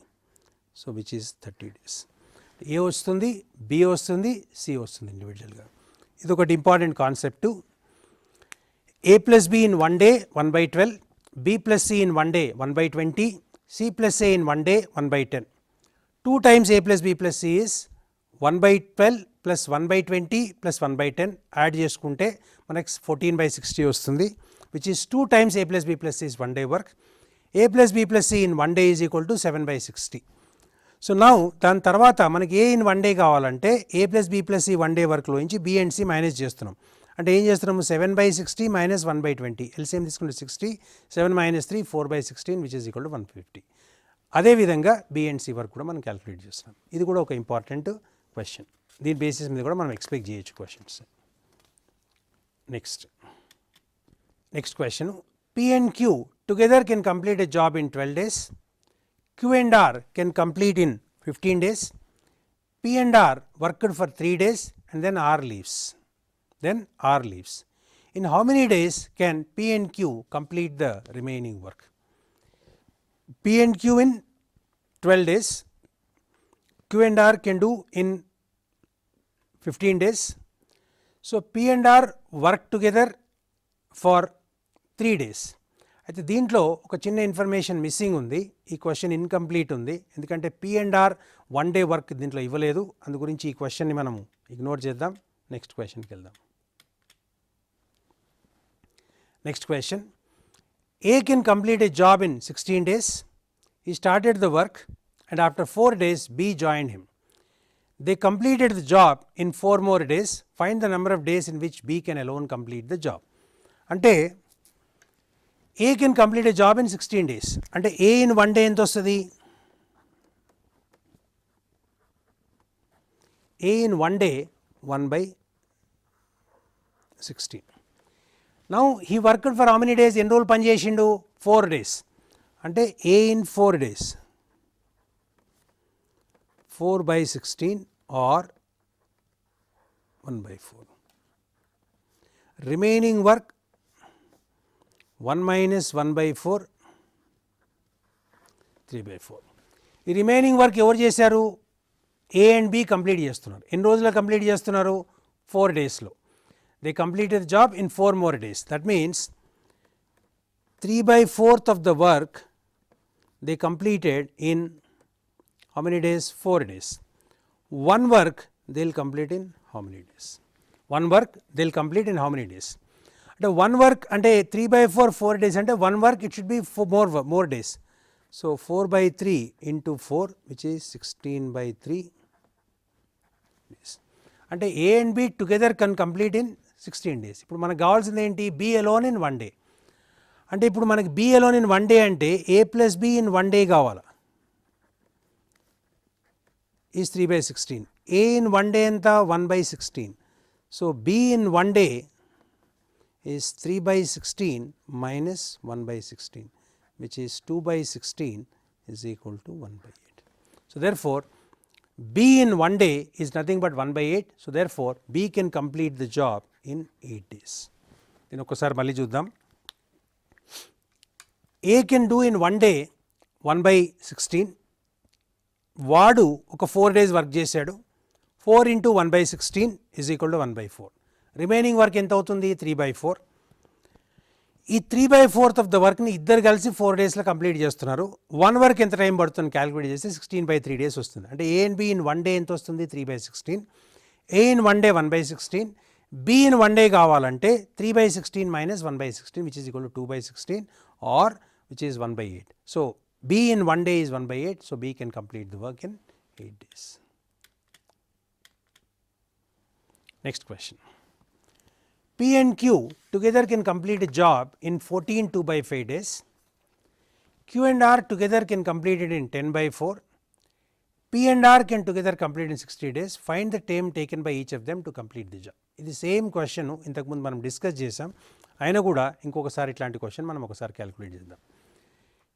So which is 30 days. ఏ వస్తుంది, బి వస్తుంది, సి వస్తుంది ఇండివిజువల్గా. ఇది ఒకటి important concept. A plus B in 1 day 1/12, b plus c in 1 day 1/20, c plus a in 1 day 1/10. 2 times a plus b plus c is 1/12 plus 1/20 plus 1/10. Add చేసుకుంటే మనకి 14/60 వస్తుంది which is 2 times a plus b plus c is 1 day work. a plus b plus c in 1 day is equal to 7/60. So now దాని తర్వాత మనకి a in 1 day కావాలంటే a plus b plus c 1 day వర్క్లో నుంచి b and c minus చేస్తున్నాం. అంటే ఏం చేస్తున్నాము? 7/60 మైనస్ 1/20. ఎల్సిఎం తీసుకుంటే 60. 7 minus 3 4/16 which is equal to 150. అదేవిధంగా బి అండ్ సి వర్క్ కూడా మనం క్యాలిక్యులేట్ చేస్తున్నాం. ఇది కూడా ఒక ఇంపార్టెంట్ క్వశ్చన్. దీని బేసిస్ మీద కూడా మనం ఎక్స్పెక్ట్ చేయొచ్చు questions. Next question. P and Q together can complete a job in 12 days. Q and R can complete in 15 days. P and R worked for 3 days and then R leaves. In how many days can P and Q complete the remaining work? P and Q in 12 days, Q and R can do in 15 days. So P and R work together for 3 days. అయితే దీంట్లో ఒక చిన్న information missing ఉంది. ఈ question incomplete ఉంది. ఎందుకంటే P and R 1 day work దీంట్లో ఇవ్వలేదు. అందు గురించి ఈ క్వశ్చన్ని మనం ఇగ్నోర్ చేద్దాం. నెక్స్ట్ క్వశ్చన్కి వెళ్దాం. Next question. A can complete a job in 16 days. He started the work and after 4 days B joined him. They completed the job in 4 more days. Find the number of days in which B can alone complete the job. అంటే A can complete a job in 16 days. అంటే A in 1 day ఎంత వస్తుంది? A in 1 day 1/16. Now he worked for how many days? ఎన్ని రోజులు పని చేసిండు? 4 days. అంటే A in 4 days 4/16 or 1/4. Remaining work 1 minus 1/4 3/4. ఈ రిమైనింగ్ వర్క్ ఎవరు చేశారు? ఏ అండ్ బి కంప్లీట్ చేస్తున్నారు. ఎన్ని రోజుల్లో కంప్లీట్ చేస్తున్నారు? 4 డేస్లో. They completed the job in 4 more days. That means 3/4 of the work they completed in how many days? 4 days. One work they will complete in how many days? One work they will complete in how many days? అంటే one work అంటే 3/4 4 days అంటే one work it should be more days. So 4/3 into 4 which is 16/3 days. అంటే A and B together can complete in 16 days. ఇప్పుడు మనకు కావాల్సింది ఏంటి? B alone in 1 day. అంటే ఇప్పుడు మనకి B alone in 1 day అంటే A plus B in 1 day కావాలి. ఈజ్ 3/16. A in 1 day ఎంత? 1/16. So B in 1 day is 3/16 minus 1/16 which is 2/16 is equal to 1/8. So therefore B in 1 day is nothing but 1/8. So therefore B can complete the job in 8 days. దీని ఒక్కసారి మళ్ళీ చూద్దాం. A can do in 1 day 1/16. వాడు ఒక 4 days work చేశాడు. 4 into 1/16 is equal to 1/4. Remaining work ఎంత అవుతుంది? 3/4. ఈ 3/4 ఆఫ్ ద వర్క్ని ఇద్దరు కలిసి 4 daysలో కంప్లీట్ చేస్తున్నారు. వన్ వర్క్ ఎంత టైం పడుతుంది క్యాలిక్యులేట్ చేస్తే 16/3 days వస్తుంది. అంటే A and B in 1 day ఎంత వస్తుంది? 3/16. A in 1 day 1/16. B in 1 day కావాలంటే 3/16 minus 1/16 which is equal to 2/16 or which is 1/8. So B in 1 day is 1/8. So B can complete the work in 8 days. Next question. P and Q together can complete a job in 14 2/5 days. Q and R together can complete it in 10/4. P and R can together complete in 60 days. Find the time taken by each of them to complete the job. ఇది same question ఇంతకుముందు మనం discuss చేసాం. అయినా కూడా ఇంకొకసారి ఇట్లాంటి question మనం ఒకసారి క్యాలిక్యులేట్ చేద్దాం.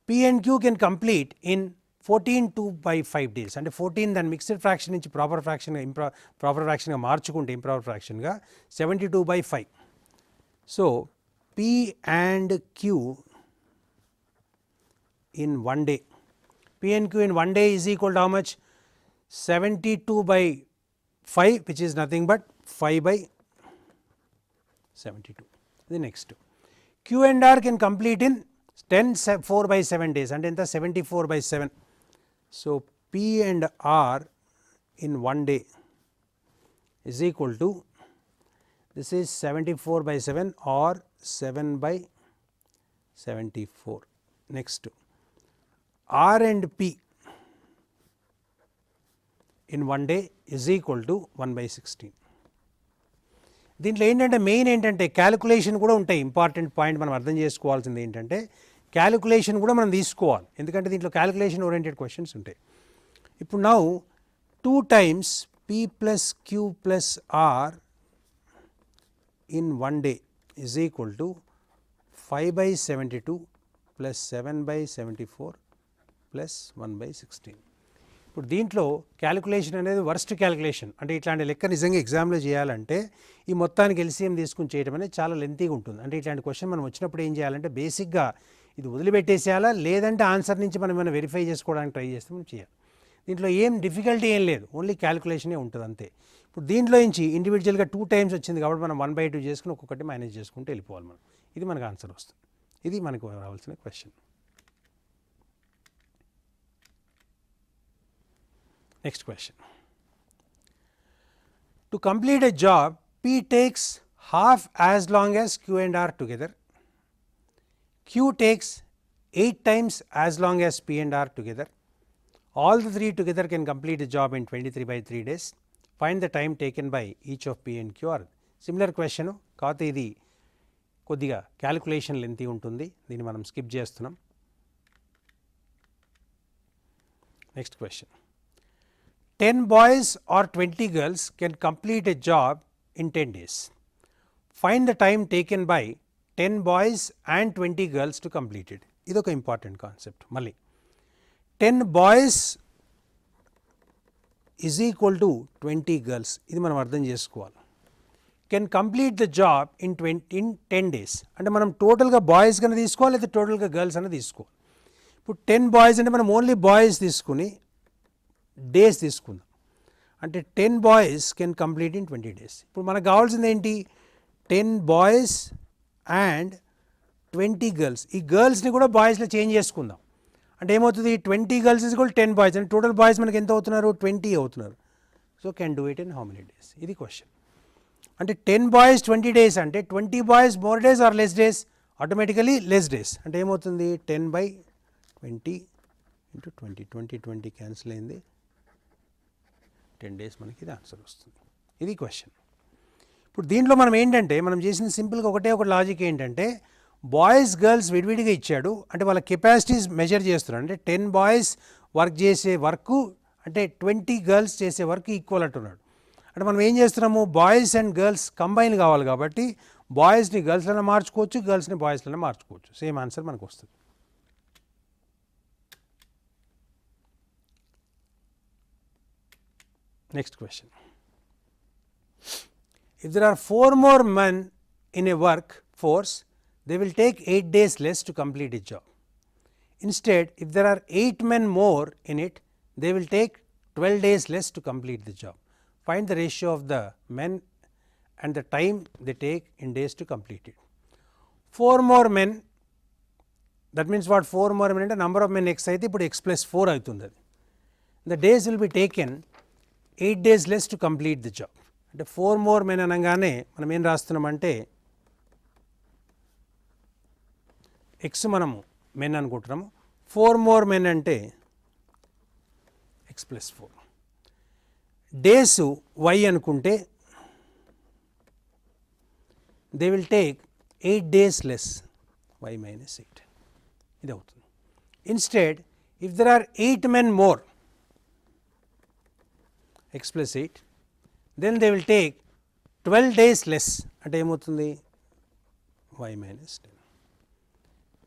P and Q can complete in 14 2/5 days. అంటే 14 దాని మిక్స్డ్ ఫ్రాక్షన్ నుంచి ప్రాపర్ ఫ్రాక్షన్గా మార్చుకుంటే ఇంప్రాపర్ ఫ్రాక్షన్గా 72/5. So P and Q in 1 day. P and Q in 1 day is equal to how much? 72/5 which is nothing but 5/72. The next. Q and R can complete in 4/7 days అంటే ఎంత? 74/7. So P and R in 1 day is equal to this is 74/7 or 7/74. Next R and P in 1 day is equal to 1/16. దీంట్లో ఏంటంటే main ఏంటంటే calculation కూడా ఉంటాయి. Important point మనం అర్థం చేసుకోవాల్సింది ఏంటంటే క్యాలిక్యులేషన్ కూడా మనం తీసుకోవాలి. ఎందుకంటే దీంట్లో క్యాలిక్యులేషన్ ఓరియంటెడ్ క్వశ్చన్స్ ఉంటాయి. ఇప్పుడు now 2 times P plus Q plus R in 1 day is equal to 5/72 plus 7/74 plus 1/16. ఇప్పుడు దీంట్లో క్యాలిక్యులేషన్ అనేది వర్స్ట్ క్యాలిక్యులేషన్. అంటే ఇట్లాంటి లెక్క నిజంగా ఎగ్జామ్లో చేయాలంటే ఈ మొత్తానికి ఎల్సిఎం తీసుకుని చేయడం అనేది చాలా లెంతీగా ఉంటుంది. అంటే ఇట్లాంటి క్వశ్చన్ మనం వచ్చినప్పుడు ఏం చేయాలంటే బేసిక్గా ఇది వదిలిపెట్టేసేయాలా, లేదంటే ఆన్సర్ నుంచి మనం ఏమైనా వెరిఫై చేసుకోవడానికి ట్రై చేస్తే మనం చేయాలి. దీంట్లో ఏం డిఫికల్టీ ఏం లేదు, ఓన్లీ క్యాలిక్యులేషనే ఉంటుంది అంతే. ఇప్పుడు దీంట్లో నుంచి ఇండివిజువల్గా 2 times వచ్చింది కాబట్టి మనం 1/2 చేసుకుని ఒక్కొక్కటి మైనస్ చేసుకుంటూ వెళ్ళిపోవాలి మనం. ఇది మనకు ఆన్సర్ వస్తుంది. ఇది మనకు రావాల్సిన question. Next question. To complete a job, P takes half as long as Q and R together. Q takes 8 times as long as P and R together. All the three together can complete the job in 23/3 days. Find the time taken by each of P and Q R. Similar question, కాకపోతే ఇది కొద్దిగా calculation lengthy ఉంటుంది. దీన్ని మనం skip చేస్తున్నాం. Next question. 10 boys or 20 girls can complete a job in 10 days. Find the time taken by 10 boys and 20 girls to complete it. ఇది ఒక important concept. మళ్ళీ 10 boys is equal to 20 girls. ఇది మనం అర్థం చేసుకోవాలి. Can complete the job in 10 days. అంటే మనం టోటల్గా బాయ్స్ కన్నా తీసుకోవాలి లేదా టోటల్గా గర్ల్స్ అన్న తీసుకోవాలి. ఇప్పుడు 10 బాయ్స్ అంటే మనం ఓన్లీ బాయ్స్ తీసుకుని డేస్ తీసుకుందాం. అంటే 10 boys can complete in 20 days. ఇప్పుడు మనకు కావాల్సింది ఏంటి? 10 బాయ్స్ అండ్ 20 గర్ల్స్. ఈ గర్ల్స్ని కూడా బాయ్స్లో చేంజ్ చేసుకుందాం. అంటే ఏమవుతుంది? 20 గర్ల్స్ ఇస్ కూడా 10 బాయ్స్ అంటే టోటల్ బాయ్స్ మనకి ఎంత అవుతున్నారు? 20 అవుతున్నారు. So can do it in how many days? ఇది క్వశ్చన్. అంటే 10 బాయ్స్ 20 days అంటే 20 boys more days or less days? Automatically less days. అంటే ఏమవుతుంది? 10/20 ఇంటూ 20 క్యాన్సిల్ అయింది. 10 days మనకి ఇది ఆన్సర్ వస్తుంది. ఇది క్వశ్చన్. ఇప్పుడు దీంట్లో మనం ఏంటంటే మనం చేసిన సింపుల్గా ఒక లాజిక్ ఏంటంటే బాయ్స్ గర్ల్స్ విడివిడిగా ఇచ్చాడు. అంటే వాళ్ళ కెపాసిటీస్ మెజర్ చేస్తున్నాడు. అంటే 10 బాయ్స్ వర్క్ చేసే వర్క్ అంటే 20 గర్ల్స్ చేసే వర్క్ ఈక్వల్ అంటున్నాడు. అంటే మనం ఏం చేస్తున్నాము? బాయ్స్ అండ్ గర్ల్స్ కంబైన్ కావాలి కాబట్టి బాయ్స్ని గర్ల్స్లోనే మార్చుకోవచ్చు, గర్ల్స్ని బాయ్స్లోనే మార్చుకోవచ్చు. సేమ్ ఆన్సర్ మనకు వస్తుంది. Next question. If there are 4 more men in a work force, they will take 8 days less to complete a job. Instead, if there are 8 men more in it, they will take 12 days less to complete the job. Find the ratio of the men and the time they take in days to complete it. 4 more men, that means what? 4 more men అంటే number of men x అయితే ఇప్పుడు x plus 4 అవుతుంది. అది the days will be taken 8 days less to complete the job. అంటే 4 more men అనగానే మనం ఏం రాస్తున్నామంటే x మనము మెన్ అనుకుంటున్నాము. 4 more men అంటే x plus 4. డేస్ y అనుకుంటే they will take 8 days less y minus 8. ఇది అవుతుంది. Instead if there are 8 men more x plus 8, then they will take 12 days less అంటే ఏమవుతుంది? y minus 10.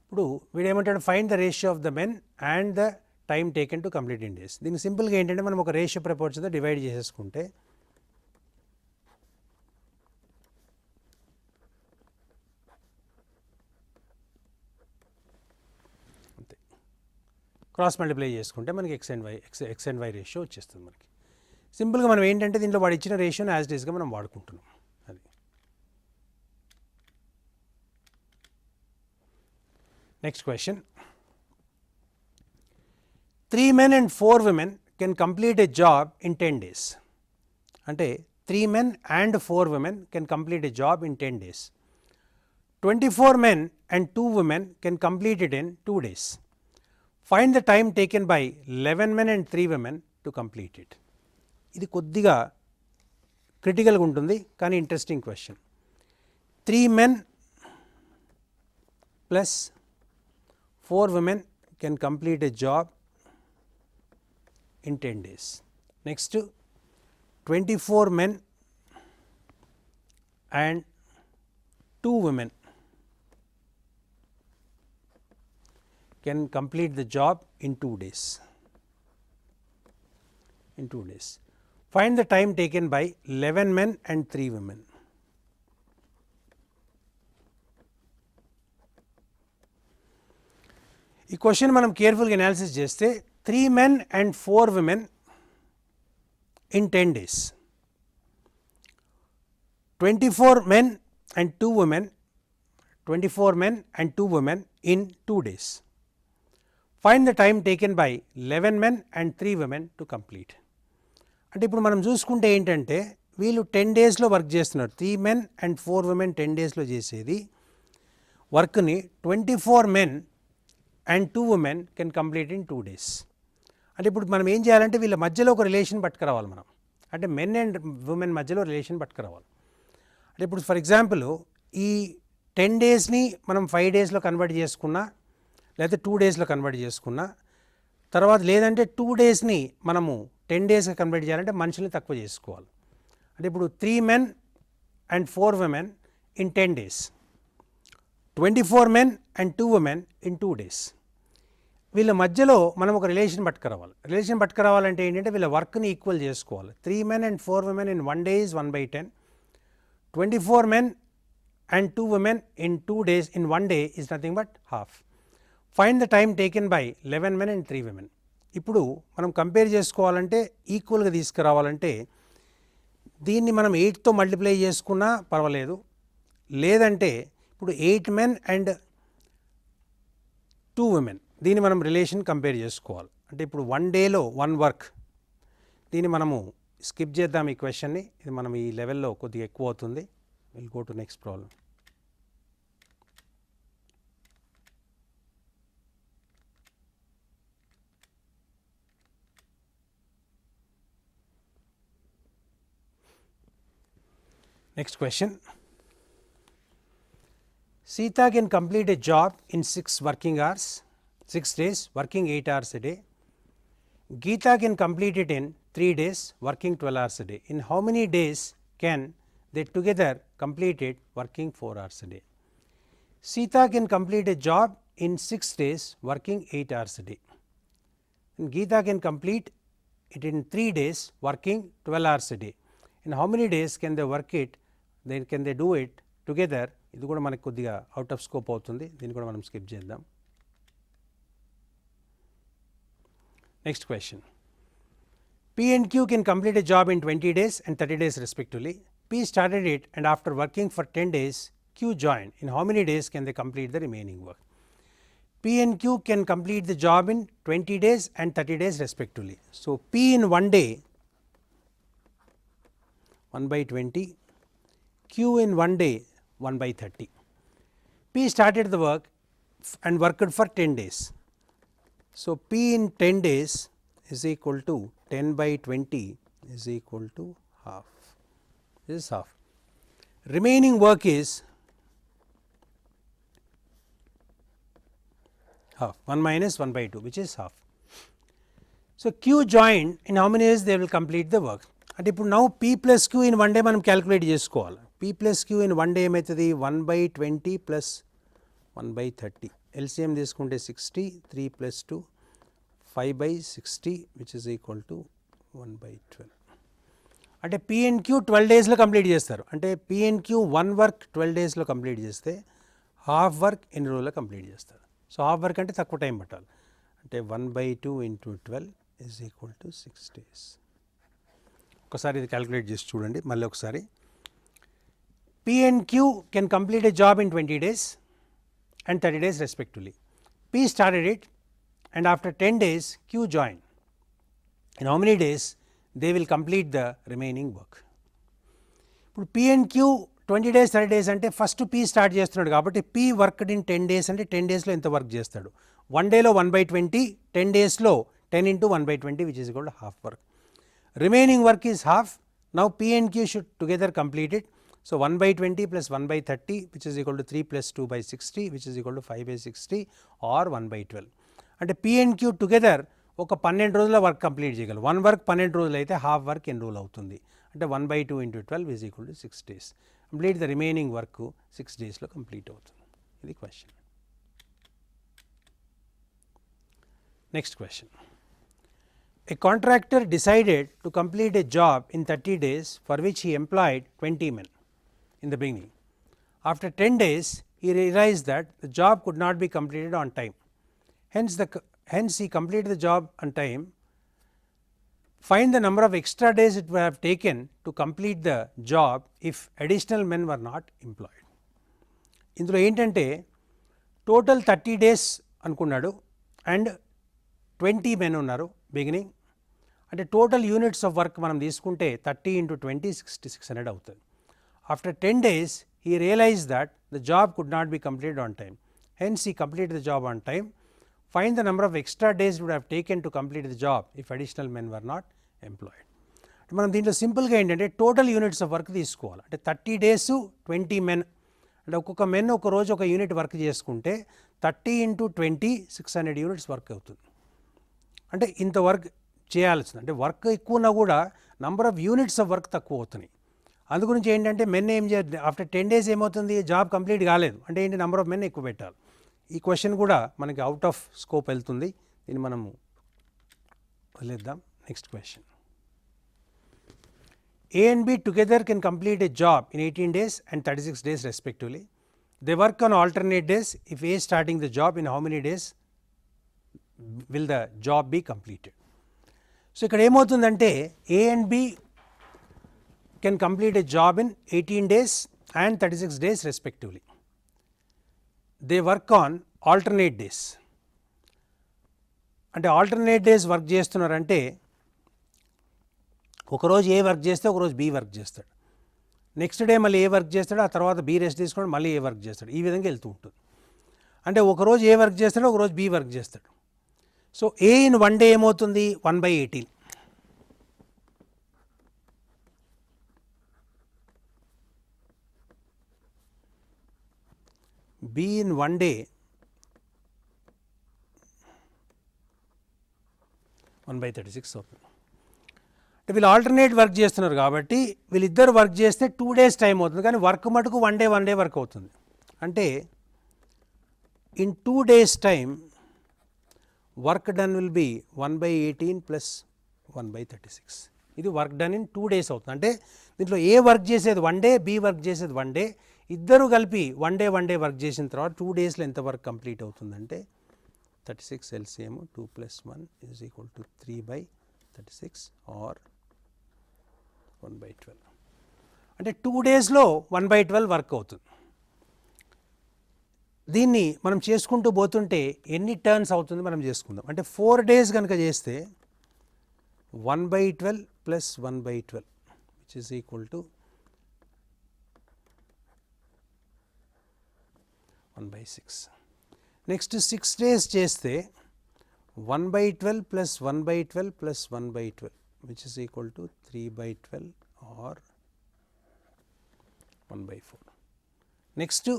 ఇప్పుడు వీడు ఏమంటాడు? Find the ratio of the men and the time taken to complete in days. దీనికి సింపుల్గా ఏంటంటే మనం ఒక రేషియో ప్రపోర్షన్తో డివైడ్ చేసేసుకుంటే అంతే, క్రాస్ మల్టిప్లై చేసుకుంటే మనకి ఎక్స్ అండ్ వై రేషియో వచ్చేస్తుంది. మనకి సింపుల్గా మనం ఏంటంటే దీంట్లో వాడు ఇచ్చిన రేషియోని యాజ్ డేస్గా మనం వాడుకుంటున్నాం. అది next question. 3 men and 4 women can complete a job in 10 days. అంటే 3 men and 4 women can complete a job in 10 days. 24 men and 2 women can complete it in 2 days. Find the time taken by 11 men and 3 women to complete it. ఇది కొద్దిగా క్రిటికల్గా ఉంటుంది కానీ interesting question. 3 men plus 4 women can complete a job in 10 days. Next, 24 men and 2 women can complete the job in 2 days. Find the time taken by 11 men and 3 women. ఈ question మనం కేర్ఫుల్గా analysis చేస్తే 3 men and 4 women in 10 days. 24 men and 2 women in 2 days. Find the time taken by 11 men and 3 women to complete. అంటే ఇప్పుడు మనం చూసుకుంటే ఏంటంటే వీళ్ళు 10 daysలో వర్క్ చేస్తున్నారు. 3 men and 4 women 10 daysలో చేసేది వర్క్ని 24 men and 2 women can complete in 2 days. అంటే ఇప్పుడు మనం ఏం చేయాలంటే వీళ్ళ మధ్యలో ఒక రిలేషన్ పట్టుకురావాలి మనం. అంటే మెన్ అండ్ ఉమెన్ మధ్యలో రిలేషన్ పట్టుకురావాలి. అంటే ఇప్పుడు ఫర్ ఎగ్జాంపుల్ ఈ 10 daysని మనం 5 daysలో కన్వర్ట్ చేసుకున్నా లేకపోతే 2 daysలో కన్వర్ట్ చేసుకున్నా తర్వాత లేదంటే 2 daysని మనము 10 daysగా కన్వర్ట్ చేయాలంటే మనుషుల్ని తక్కువ చేసుకోవాలి. అంటే ఇప్పుడు 3 men and 4 women in 10 days, 24 men and 2 women in 2 days. వీళ్ళ మధ్యలో మనం ఒక రిలేషన్ పట్టుకురావాలంటే ఏంటంటే వీళ్ళ వర్క్ని ఈక్వల్ చేసుకోవాలి. 3 men and 4 women in 1 day is 1/10, 24 men and 2 women in 2 days in 1 day is nothing but half. Find the time taken by 11 men and 3 women. ఇప్పుడు మనం కంపేర్ చేసుకోవాలంటే ఈక్వల్గా తీసుకురావాలంటే దీన్ని మనం 8తో మల్టిప్లై చేసుకున్నా పర్వాలేదు, లేదంటే ఇప్పుడు 8 men and 2 women దీన్ని మనం రిలేషన్ కంపేర్ చేసుకోవాలి. అంటే ఇప్పుడు 1 డేలో 1 వర్క్, దీన్ని మనము స్కిప్ చేద్దాం ఈ క్వశ్చన్ని, ఇది మనం ఈ లెవెల్లో కొద్దిగా ఎక్కువ అవుతుంది. Will go to next problem. Next question. Sita can complete a job in 6 working hours, 6 days, working 8 hours a day. Geeta can complete it in 3 days, working 12 hours a day. In how many days can they together complete it, working 4 hours a day? Sita can complete a job in 6 days, working 8 hours a day. And Geeta can complete it in 3 days, working 12 hours a day. In how many days can they work it? Then can they do it together? ఇది కూడా మనకు కొద్దిగా out of scope అవుతుంది, దీన్ని కూడా మనం skip చేద్దాం. Next question. P and Q can complete a job in 20 days and 30 days respectively. P started it and after working for 10 days, Q joined. In how many days can they complete the remaining work? P and Q can complete the job in 20 days and 30 days respectively. So, P in 1 day 1 by 20, Q in 1 day 1 by 30. P started the work and worked for 10 days. So, P in 10 days is equal to 10 by 20 is equal to half. This is half. Remaining work is half, 1 minus 1 by 2, which is half. So, Q joined, in how many days they will complete the work? అంటే ఇప్పుడు now P plus Q in 1 day మనం calculate చేసుకోవాలి. P plus Q in 1 day ఏమవుతుంది? 1 by 20 plus 1 by 30. LCM తీసుకుంటే 60, 3 plus 2, 5 by 60, which is equal to 1 by 12. అంటే P and Q 12 డేస్లో complete చేస్తారు. అంటే P and Q 1 వర్క్ 12 డేస్లో complete చేస్తే హాఫ్ వర్క్ ఎన్ని రోజుల్లో కంప్లీట్ చేస్తారు? సో హాఫ్ వర్క్ అంటే తక్కువ టైం పట్టాలి. అంటే 1 by 2 into 12 is equal to 6 days. ఒకసారి ఇది క్యాలిక్యులేట్ చేసి చూడండి మళ్ళీ ఒకసారి. P and Q can complete a job in 20 days and 30 days respectively. P started it and after 10 days Q joined. In how many days they will complete the remaining work? ఇప్పుడు P and Q 20 days 30 days అంటే first P start చేస్తున్నాడు కాబట్టి P worked in 10 days అంటే 10 డేస్లో ఎంత work చేస్తాడు? 1 డేలో 1 by 20, 10 డేస్లో 10 into 1 by 20, which is equal to half work. Remaining work is half. Now P and Q should together complete it. So 1 by 20 plus 1 by 30, which is equal to 3 plus 2 by 60, which is equal to 5 by 60 or 1 by 12. అంటే P and Q together ఒక 12 రోజుల work complete చేయగలరు. 1 work 12 రోజులు అయితే half work ఎన్ని రోజులు అవుతుంది? అంటే 1 by 2 into 12 is equal to 6 days. Complete the remaining work 6 డేస్లో కంప్లీట్ అవుతుంది. ఇది question. Next question. A contractor decided to complete a job in 30 days for which he employed 20 men in the beginning. After 10 days, he realized that the job could not be completed on time. Hence he completed the job on time. Find the number of extra days it would have taken to complete the job if additional men were not employed. ఇందులో ఏంటంటే total 30 days అనుకున్నాడు and 20 men ఉన్నారు beginning. అంటే total units of work మనం తీసుకుంటే 30 into 20 6600 అవుతుంది. After 10 days he realized that the job could not be completed on time. Hence he completed the job on time. Find the number of extra days it would have taken to complete the job if additional men were not employed. మనం దీంట్లో సింపుల్గా ఏంటంటే total units of work తీసుకోవాలి. అంటే 30 days 20 men అంటే ఒక్కొక్క men ఒక రోజు ఒక యూనిట్ వర్క్ చేసుకుంటే 30 into 20 600 యూనిట్స్ వర్క్ అవుతుంది. అంటే ఇంత వర్క్ చేయాల్సింది. అంటే వర్క్ ఎక్కువ ఉన్నా కూడా number of units of work తక్కువ అవుతున్నాయి. అందుగురించి ఏంటంటే మెన్ ఏం చేయాలి? ఆఫ్టర్ 10 days ఏమవుతుంది? జాబ్ కంప్లీట్ కాలేదు అంటే ఏంటి? నెంబర్ ఆఫ్ మెన్ ఎక్కువ పెట్టాలి. ఈ క్వశ్చన్ కూడా మనకి అవుట్ ఆఫ్ స్కోప్ వెళ్తుంది, దీన్ని మనము వదిలేద్దాం. Next question. A and B together can complete a job in 18 days and 36 days respectively. They work on alternate days. If A is starting the job, in how many days will the job be completed? So ఇక్కడ ఏమవుతుందంటే A and B can complete a job in 18 days and 36 days respectively. They work on alternate days. అంటే alternate days work చేస్తున్నారంటే ఒకరోజు ఏ work చేస్తే ఒకరోజు B work చేస్తాడు, next day మళ్ళీ ఏ work చేస్తాడు, ఆ తర్వాత బి రెస్ట్ తీసుకొని మళ్ళీ ఏ వర్క్ చేస్తాడు, ఈ విధంగా వెళ్తూ ఉంటుంది. అంటే ఒకరోజు ఏ వర్క్ చేస్తాడు, ఒకరోజు బి వర్క్ చేస్తాడు. So A in one day ఏమవుతుంది 1/18. బి ఇన్ వన్ డే 1/36 అవుతుంది. అంటే వీళ్ళు ఆల్టర్నేట్ వర్క్ చేస్తున్నారు కాబట్టి వీళ్ళిద్దరు వర్క్ చేస్తే 2 days టైం అవుతుంది, కానీ వర్క్ మటుకు వన్ డే వర్క్ అవుతుంది. అంటే in 2 days time work done will be 1/18 plus 1/36. ఇది వర్క్ డన్ ఇన్ 2 days అవుతుంది. అంటే దీంట్లో ఏ వర్క్ చేసేది వన్ డే, బి వర్క్ చేసేది వన్ డే, ఇద్దరు కలిపి వన్ డే వర్క్ చేసిన తర్వాత 2 daysలో ఎంత వర్క్ కంప్లీట్ అవుతుందంటే 36 LCM 2 + 1 = 3/36 ఆర్ 1/12. అంటే 2 daysలో 1/12 వర్క్ అవుతుంది. దీన్ని మనం చేసుకుంటూ పోతుంటే ఎన్ని టర్న్స్ అవుతుంది మనం చేసుకుందాం. అంటే 4 days కనుక చేస్తే 1/12 + 1/12 = 1/6. నెక్స్ట్ 6 days చేస్తే 1/12 + 1/12 + 1/12 = 3/12 ఆర్ 1/4. నెక్స్ట్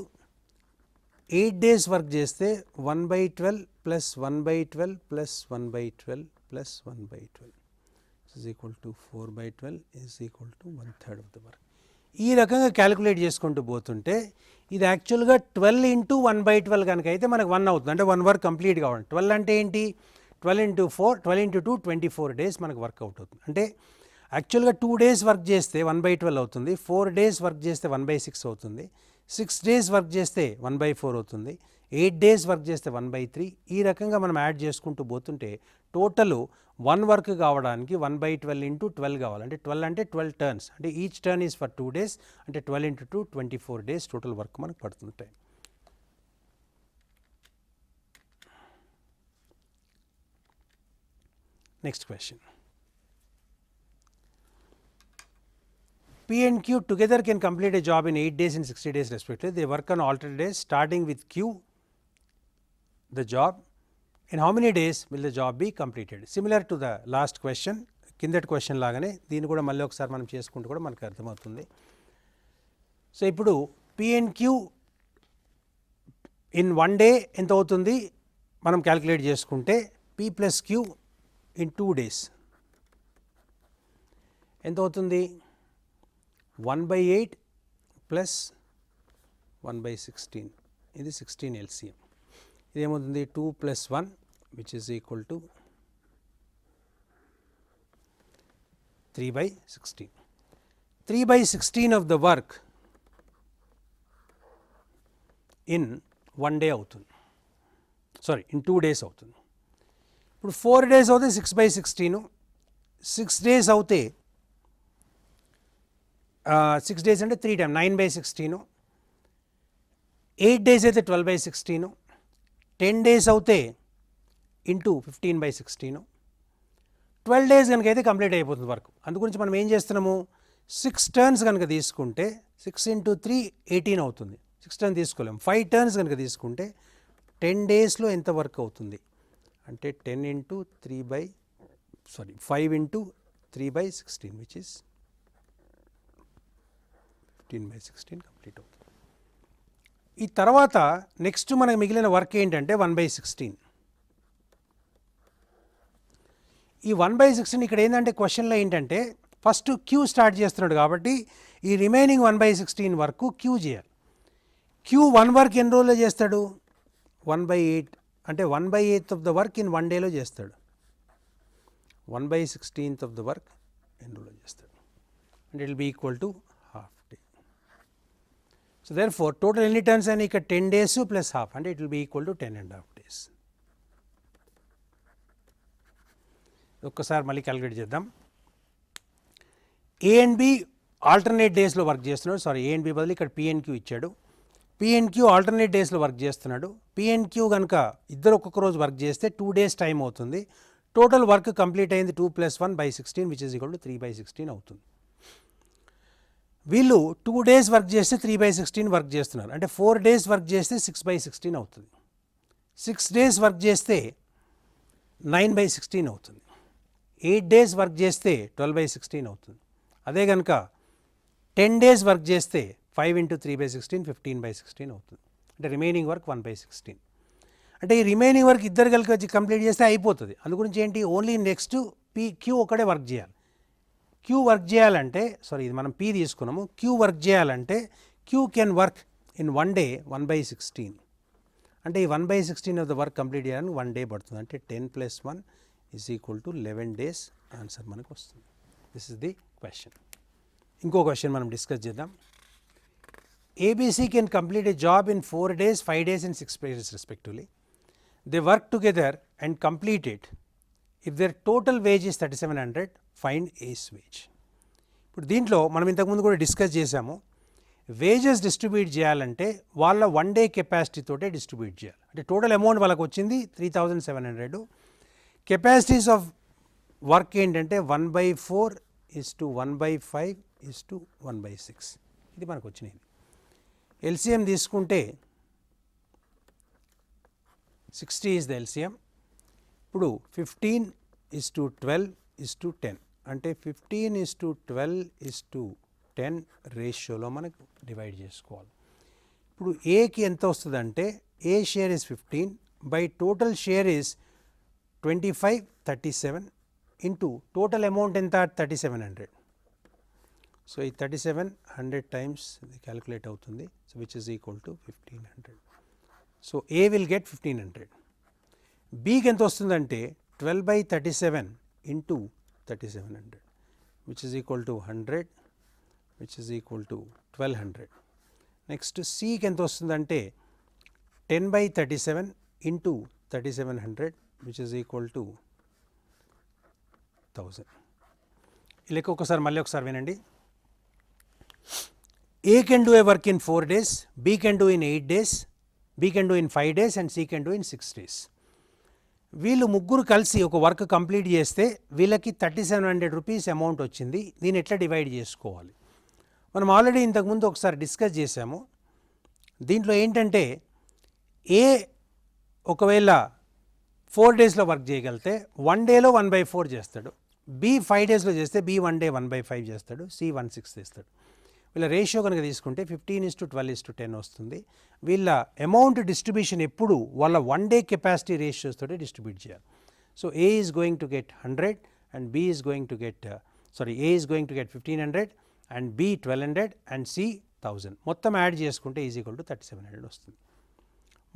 8 days వర్క్ చేస్తే 1/12 + 1/12 + 1/12 + 1/12 = 4/12 1/3 ఆఫ్ ద వర్క్. ఈ రకంగా క్యాలిక్యులేట్ చేసుకుంటూ పోతుంటే ఇది యాక్చువల్గా 12 × 1/12 కనుక అయితే మనకు 1 అవుతుంది. అంటే 1 వర్క్ కంప్లీట్ కావాలి. 12 అంటే ఏంటి, 12 × 4 12 × 2 24 days మనకు వర్కౌట్ అవుతుంది. అంటే యాక్చువల్గా 2 days వర్క్ చేస్తే 1/12 అవుతుంది, 4 days వర్క్ చేస్తే 1/6 అవుతుంది, 6 days వర్క్ చేస్తే 1/4 అవుతుంది, 8 days వర్క్ చేస్తే 1/3. ఈ రకంగా మనం యాడ్ చేసుకుంటూ పోతుంటే టోటల్ 1 వర్క్ కావడానికి 1/12 × 12 కావాలి. అంటే 12 అంటే 12 టర్న్స్. అంటే each turn is for 2 days. అంటే 12 × 2 24 days టోటల్ వర్క్ మనకు పడుతుంది time. Next question. P and Q together can complete a job in 8 days and 60 days respectively. They work on alternate days starting with Q the job. In how many days will the job be completed? Similar to the last question, కిందటి question లాగానే దీన్ని కూడా మళ్ళీ ఒకసారి మనం చేసుకుంటూ కూడా మనకు అర్థమవుతుంది. సో ఇప్పుడు P and Q in one day ఎంత అవుతుంది మనం క్యాలిక్యులేట్ చేసుకుంటే P + Q ఇన్ 2 days ఎంత అవుతుంది 1/8 + 1/16. ఇది 16 LCM. ఇదేమవుతుంది 2 + 1 = 3/16. 3/16 of the work in 1 day అవుతుంది, సారీ ఇన్ 2 days అవుతుంది. ఇప్పుడు 4 days అవుతే 6/16, 6 days అవుతే 6 days అంటే 3 times 9/16, 8 days అయితే 12/16, 10 days అవుతే ఇంటూ 15/16, 12 days కనుక అయితే కంప్లీట్ అయిపోతుంది వర్క్. అందుగురించి మనం ఏం చేస్తున్నాము 6 turns కనుక తీసుకుంటే 6 × 3 18 అవుతుంది. 6 turns తీసుకోలేము. 5 turns కనుక తీసుకుంటే 10 daysలో ఎంత వర్క్ అవుతుంది అంటే 5 × 3/16 విచ్ ఇస్ 15/16 కంప్లీట్ అవుతుంది. ఈ తర్వాత నెక్స్ట్ మనకు మిగిలిన వర్క్ ఏంటంటే 1/16. ఈ 1/16 ఇక్కడ ఏంటంటే క్వశ్చన్లో ఏంటంటే ఫస్ట్ క్యూ స్టార్ట్ చేస్తున్నాడు కాబట్టి ఈ రిమైనింగ్ 1/16 వరకు క్యూ చేయాలి. క్యూ 1 వర్క్ ఎన్ని రోజుల్లో చేస్తాడు 1/8. అంటే 1/8 ఆఫ్ ద వర్క్ ఇన్ 1 డేలో చేస్తాడు. 1/16 ఆఫ్ ద వర్క్ ఎన్ని రోజుల్లో చేస్తాడు and it will be equal to half day. So therefore total ఎన్ని టర్న్స్ అని ఇక్కడ 10 days plus half అంటే it will be equal to 10.5 days. ఒక్కసారి మళ్ళీ క్యాలిక్యులేట్ చేద్దాం. ఏ అండ్ బి ఆల్టర్నేట్ డేస్లో వర్క్ చేస్తున్నాడు. సారీ, ఏ అండ్ బి బదులు ఇక్కడ పిఎన్క్యూ ఇచ్చాడు. పిఎన్క్యూ ఆల్టర్నేట్ డేస్లో వర్క్ చేస్తున్నాడు. పిఎన్క్యూ కనుక ఇద్దరు ఒక్కొక్క రోజు వర్క్ చేస్తే 2 days టైం అవుతుంది. టోటల్ వర్క్ కంప్లీట్ అయింది 2 + 1/16 విచ్ ఇస్ ఈక్వల్ టు 3/16 అవుతుంది. వీళ్ళు 2 days వర్క్ చేస్తే 3/16 వర్క్ చేస్తున్నారు. అంటే 4 days వర్క్ చేస్తే 6/16 అవుతుంది. 6 days వర్క్ చేస్తే 9/16 అవుతుంది. 8 days వర్క్ చేస్తే 12/16 అవుతుంది. అదే కనుక 10 days వర్క్ చేస్తే 5 × 3/16 15/16 అవుతుంది. అంటే రిమైనింగ్ వర్క్ 1/16. అంటే ఈ రిమైనింగ్ వర్క్ ఇద్దరు కలిసి కంప్లీట్ చేస్తే అయిపోతుంది. అందుగురించి ఏంటి, ఓన్లీ నెక్స్ట్ క్యూ ఒకటే వర్క్ చేయాలి. క్యూ వర్క్ చేయాలంటే, సారీ ఇది మనం పీ తీసుకున్నాము, క్యూ వర్క్ చేయాలంటే Q can work in 1 day 1/16. అంటే ఈ 1/16 ఆఫ్ ద వర్క్ కంప్లీట్ చేయడానికి 1 day పడుతుంది. అంటే 10 + 1 is equal to 11 days answer మనకు వస్తుంది. This is the question. ఇంకో క్వశ్చన్ మనం డిస్కస్ చేద్దాం. ABC can complete a job in 4 days, 5 days and 6 days respectively. They work together and complete it. If their total wage is 3700, find A's wage. ఇప్పుడు దీంట్లో మనం ఇంతకుముందు కూడా discuss చేసాము. Wages distribute చేయాలంటే వాళ్ళ 1 day కెపాసిటీ తోటే డిస్ట్రిబ్యూట్ చేయాలి. అంటే టోటల్ అమౌంట్ వాళ్ళకి వచ్చింది 3700. కెపాసిటీస్ ఆఫ్ వర్క్ ఏంటంటే 1/4 = 1/5 = 1/6. ఇది మనకు వచ్చినది. ఎల్సిఎం తీసుకుంటే 60 ఈజ్ ద ఎల్సిఎం. ఇప్పుడు 15 = 12 = 10 అంటే 15 = 12 = 10 రేషియోలో మనకు డివైడ్ చేసుకోవాలి. ఇప్పుడు ఏకి ఎంత వస్తుందంటే A share is 15 by total share is 25 37 into total amount ఎంత 3700. సో ఈ 3700 టైమ్స్ ఇది క్యాలిక్యులేట్ అవుతుంది. So which is equal to 1500. So A will get 1500. బీకి ఎంత వస్తుందంటే 12/37 into 3700 which is equal to 100 which is equal to 1200. Next సికి ఎంత వస్తుందంటే 10/37 into 3700 which is equal to 1000. ఈ లెక్క ఒకసారి మళ్ళీ ఒకసారి వినండి. A can do a work in 4 days, B can do in 8 days, B can do in 5 days and C can do in 6 days. వీళ్ళు ముగ్గురు కలిసి ఒక వర్క్ కంప్లీట్ చేస్తే వీళ్ళకి 3700 రూపీస్ అమౌంట్ వచ్చింది. దీన్ని ఎట్లా డివైడ్ చేసుకోవాలి? మనం ఆల్రెడీ ఇంతకుముందు ఒకసారి డిస్కస్ చేసాము. దీంట్లో ఏంటంటే ఏ ఒకవేళ 4 daysలో వర్క్ చేయగలిగితే 1 dayలో 1/4 చేస్తాడు. బి 5 daysలో చేస్తే బి 1 day 1/5 చేస్తాడు. సి 1/6 చేస్తాడు. వీళ్ళ రేషియో కనుక తీసుకుంటే 15 = 12 = 10 వస్తుంది. వీళ్ళ అమౌంట్ డిస్ట్రిబ్యూషన్ ఎప్పుడు వాళ్ళ 1 day కెపాసిటీ రేషియోస్ తోటి డిస్ట్రిబ్యూట్ చేయాలి. So A is going to get 100 and B is going to get A is going to get 1500 and B 1200 and C 1000. మొత్తం యాడ్ చేసుకుంటే ఈజ్ ఈక్వల్ టు 3700 వస్తుంది.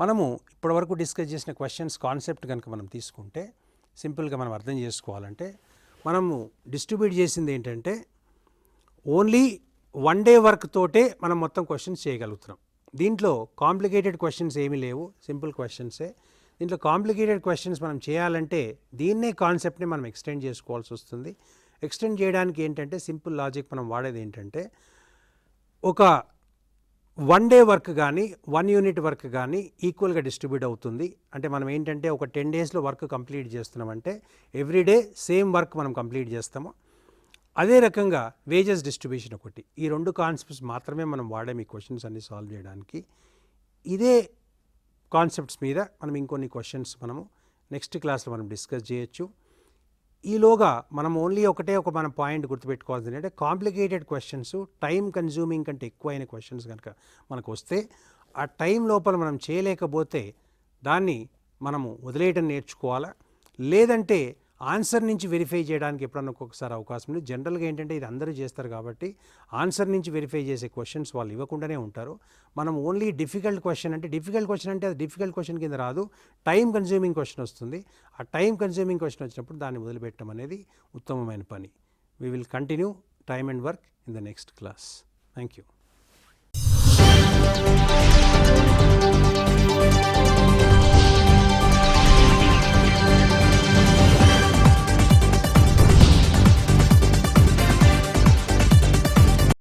మనము ఇప్పటివరకు discuss చేసిన క్వశ్చన్స్ కాన్సెప్ట్ కనుక మనం తీసుకుంటే సింపుల్గా మనం అర్థం చేసుకోవాలంటే మనము డిస్ట్రిబ్యూట్ చేసింది ఏంటంటే ఓన్లీ 1 day వర్క్ తోటే మనం మొత్తం క్వశ్చన్స్ చేయగలుగుతున్నాం. దీంట్లో కాంప్లికేటెడ్ క్వశ్చన్స్ ఏమీ లేవు, సింపుల్ క్వశ్చన్సే. దీంట్లో కాంప్లికేటెడ్ క్వశ్చన్స్ మనం చేయాలంటే దీన్నే కాన్సెప్ట్ని మనం ఎక్స్టెండ్ చేసుకోవాల్సి వస్తుంది. ఎక్స్టెండ్ చేయడానికి ఏంటంటే సింపుల్ లాజిక్ మనం వాడేది ఏంటంటే ఒక 1 day వర్క్ కానీ 1 unit వర్క్ కానీ ఈక్వల్గా డిస్ట్రిబ్యూట్ అవుతుంది. అంటే మనం ఏంటంటే ఒక 10 daysలో వర్క్ కంప్లీట్ చేస్తున్నామంటే ఎవ్రీడే సేమ్ వర్క్ మనం కంప్లీట్ చేస్తాము. అదే రకంగా వేజెస్ డిస్ట్రిబ్యూషన్ ఒకటి. ఈ 2 కాన్సెప్ట్స్ మాత్రమే మనం వాడాం ఈ క్వశ్చన్స్ అన్ని సాల్వ్ చేయడానికి. ఇదే కాన్సెప్ట్స్ మీద మనం ఇంకొన్ని క్వశ్చన్స్ మనము నెక్స్ట్ క్లాస్లో మనం డిస్కస్ చేయొచ్చు. ఈలోగా మనం ఓన్లీ ఒక మన పాయింట్ గుర్తుపెట్టుకోవాల్సింది ఏంటంటే కాంప్లికేటెడ్ క్వశ్చన్స్ టైం కన్జ్యూమింగ్ కంటే ఎక్కువైన క్వశ్చన్స్ కనుక మనకు వస్తే ఆ టైం లోపల మనం చేయలేకపోతే దాన్ని మనము వదిలేయటం నేర్చుకోవాలా. లేదంటే ఆన్సర్ నుంచి వెరిఫై చేయడానికి ఎప్పుడన్నా ఒక్కొక్కసారి అవకాశం ఉంది. జనరల్గా ఏంటంటే ఇది అందరూ చేస్తారు కాబట్టి ఆన్సర్ నుంచి వెరిఫై చేసే క్వశ్చన్స్ వాళ్ళు ఇవ్వకుండానే ఉంటారు. మనం ఓన్లీ డిఫికల్ట్ క్వశ్చన్ అంటే అది డిఫికల్ట్ క్వశ్చన్ కింద రాదు, టైం కన్జ్యూమింగ్ క్వశ్చన్ వస్తుంది. ఆ టైం కన్జ్యూమింగ్ క్వశ్చన్ వచ్చినప్పుడు దాన్ని వదిలిపెట్టడం అనేది ఉత్తమమైన పని. We will continue time and work in the next class. Thank you.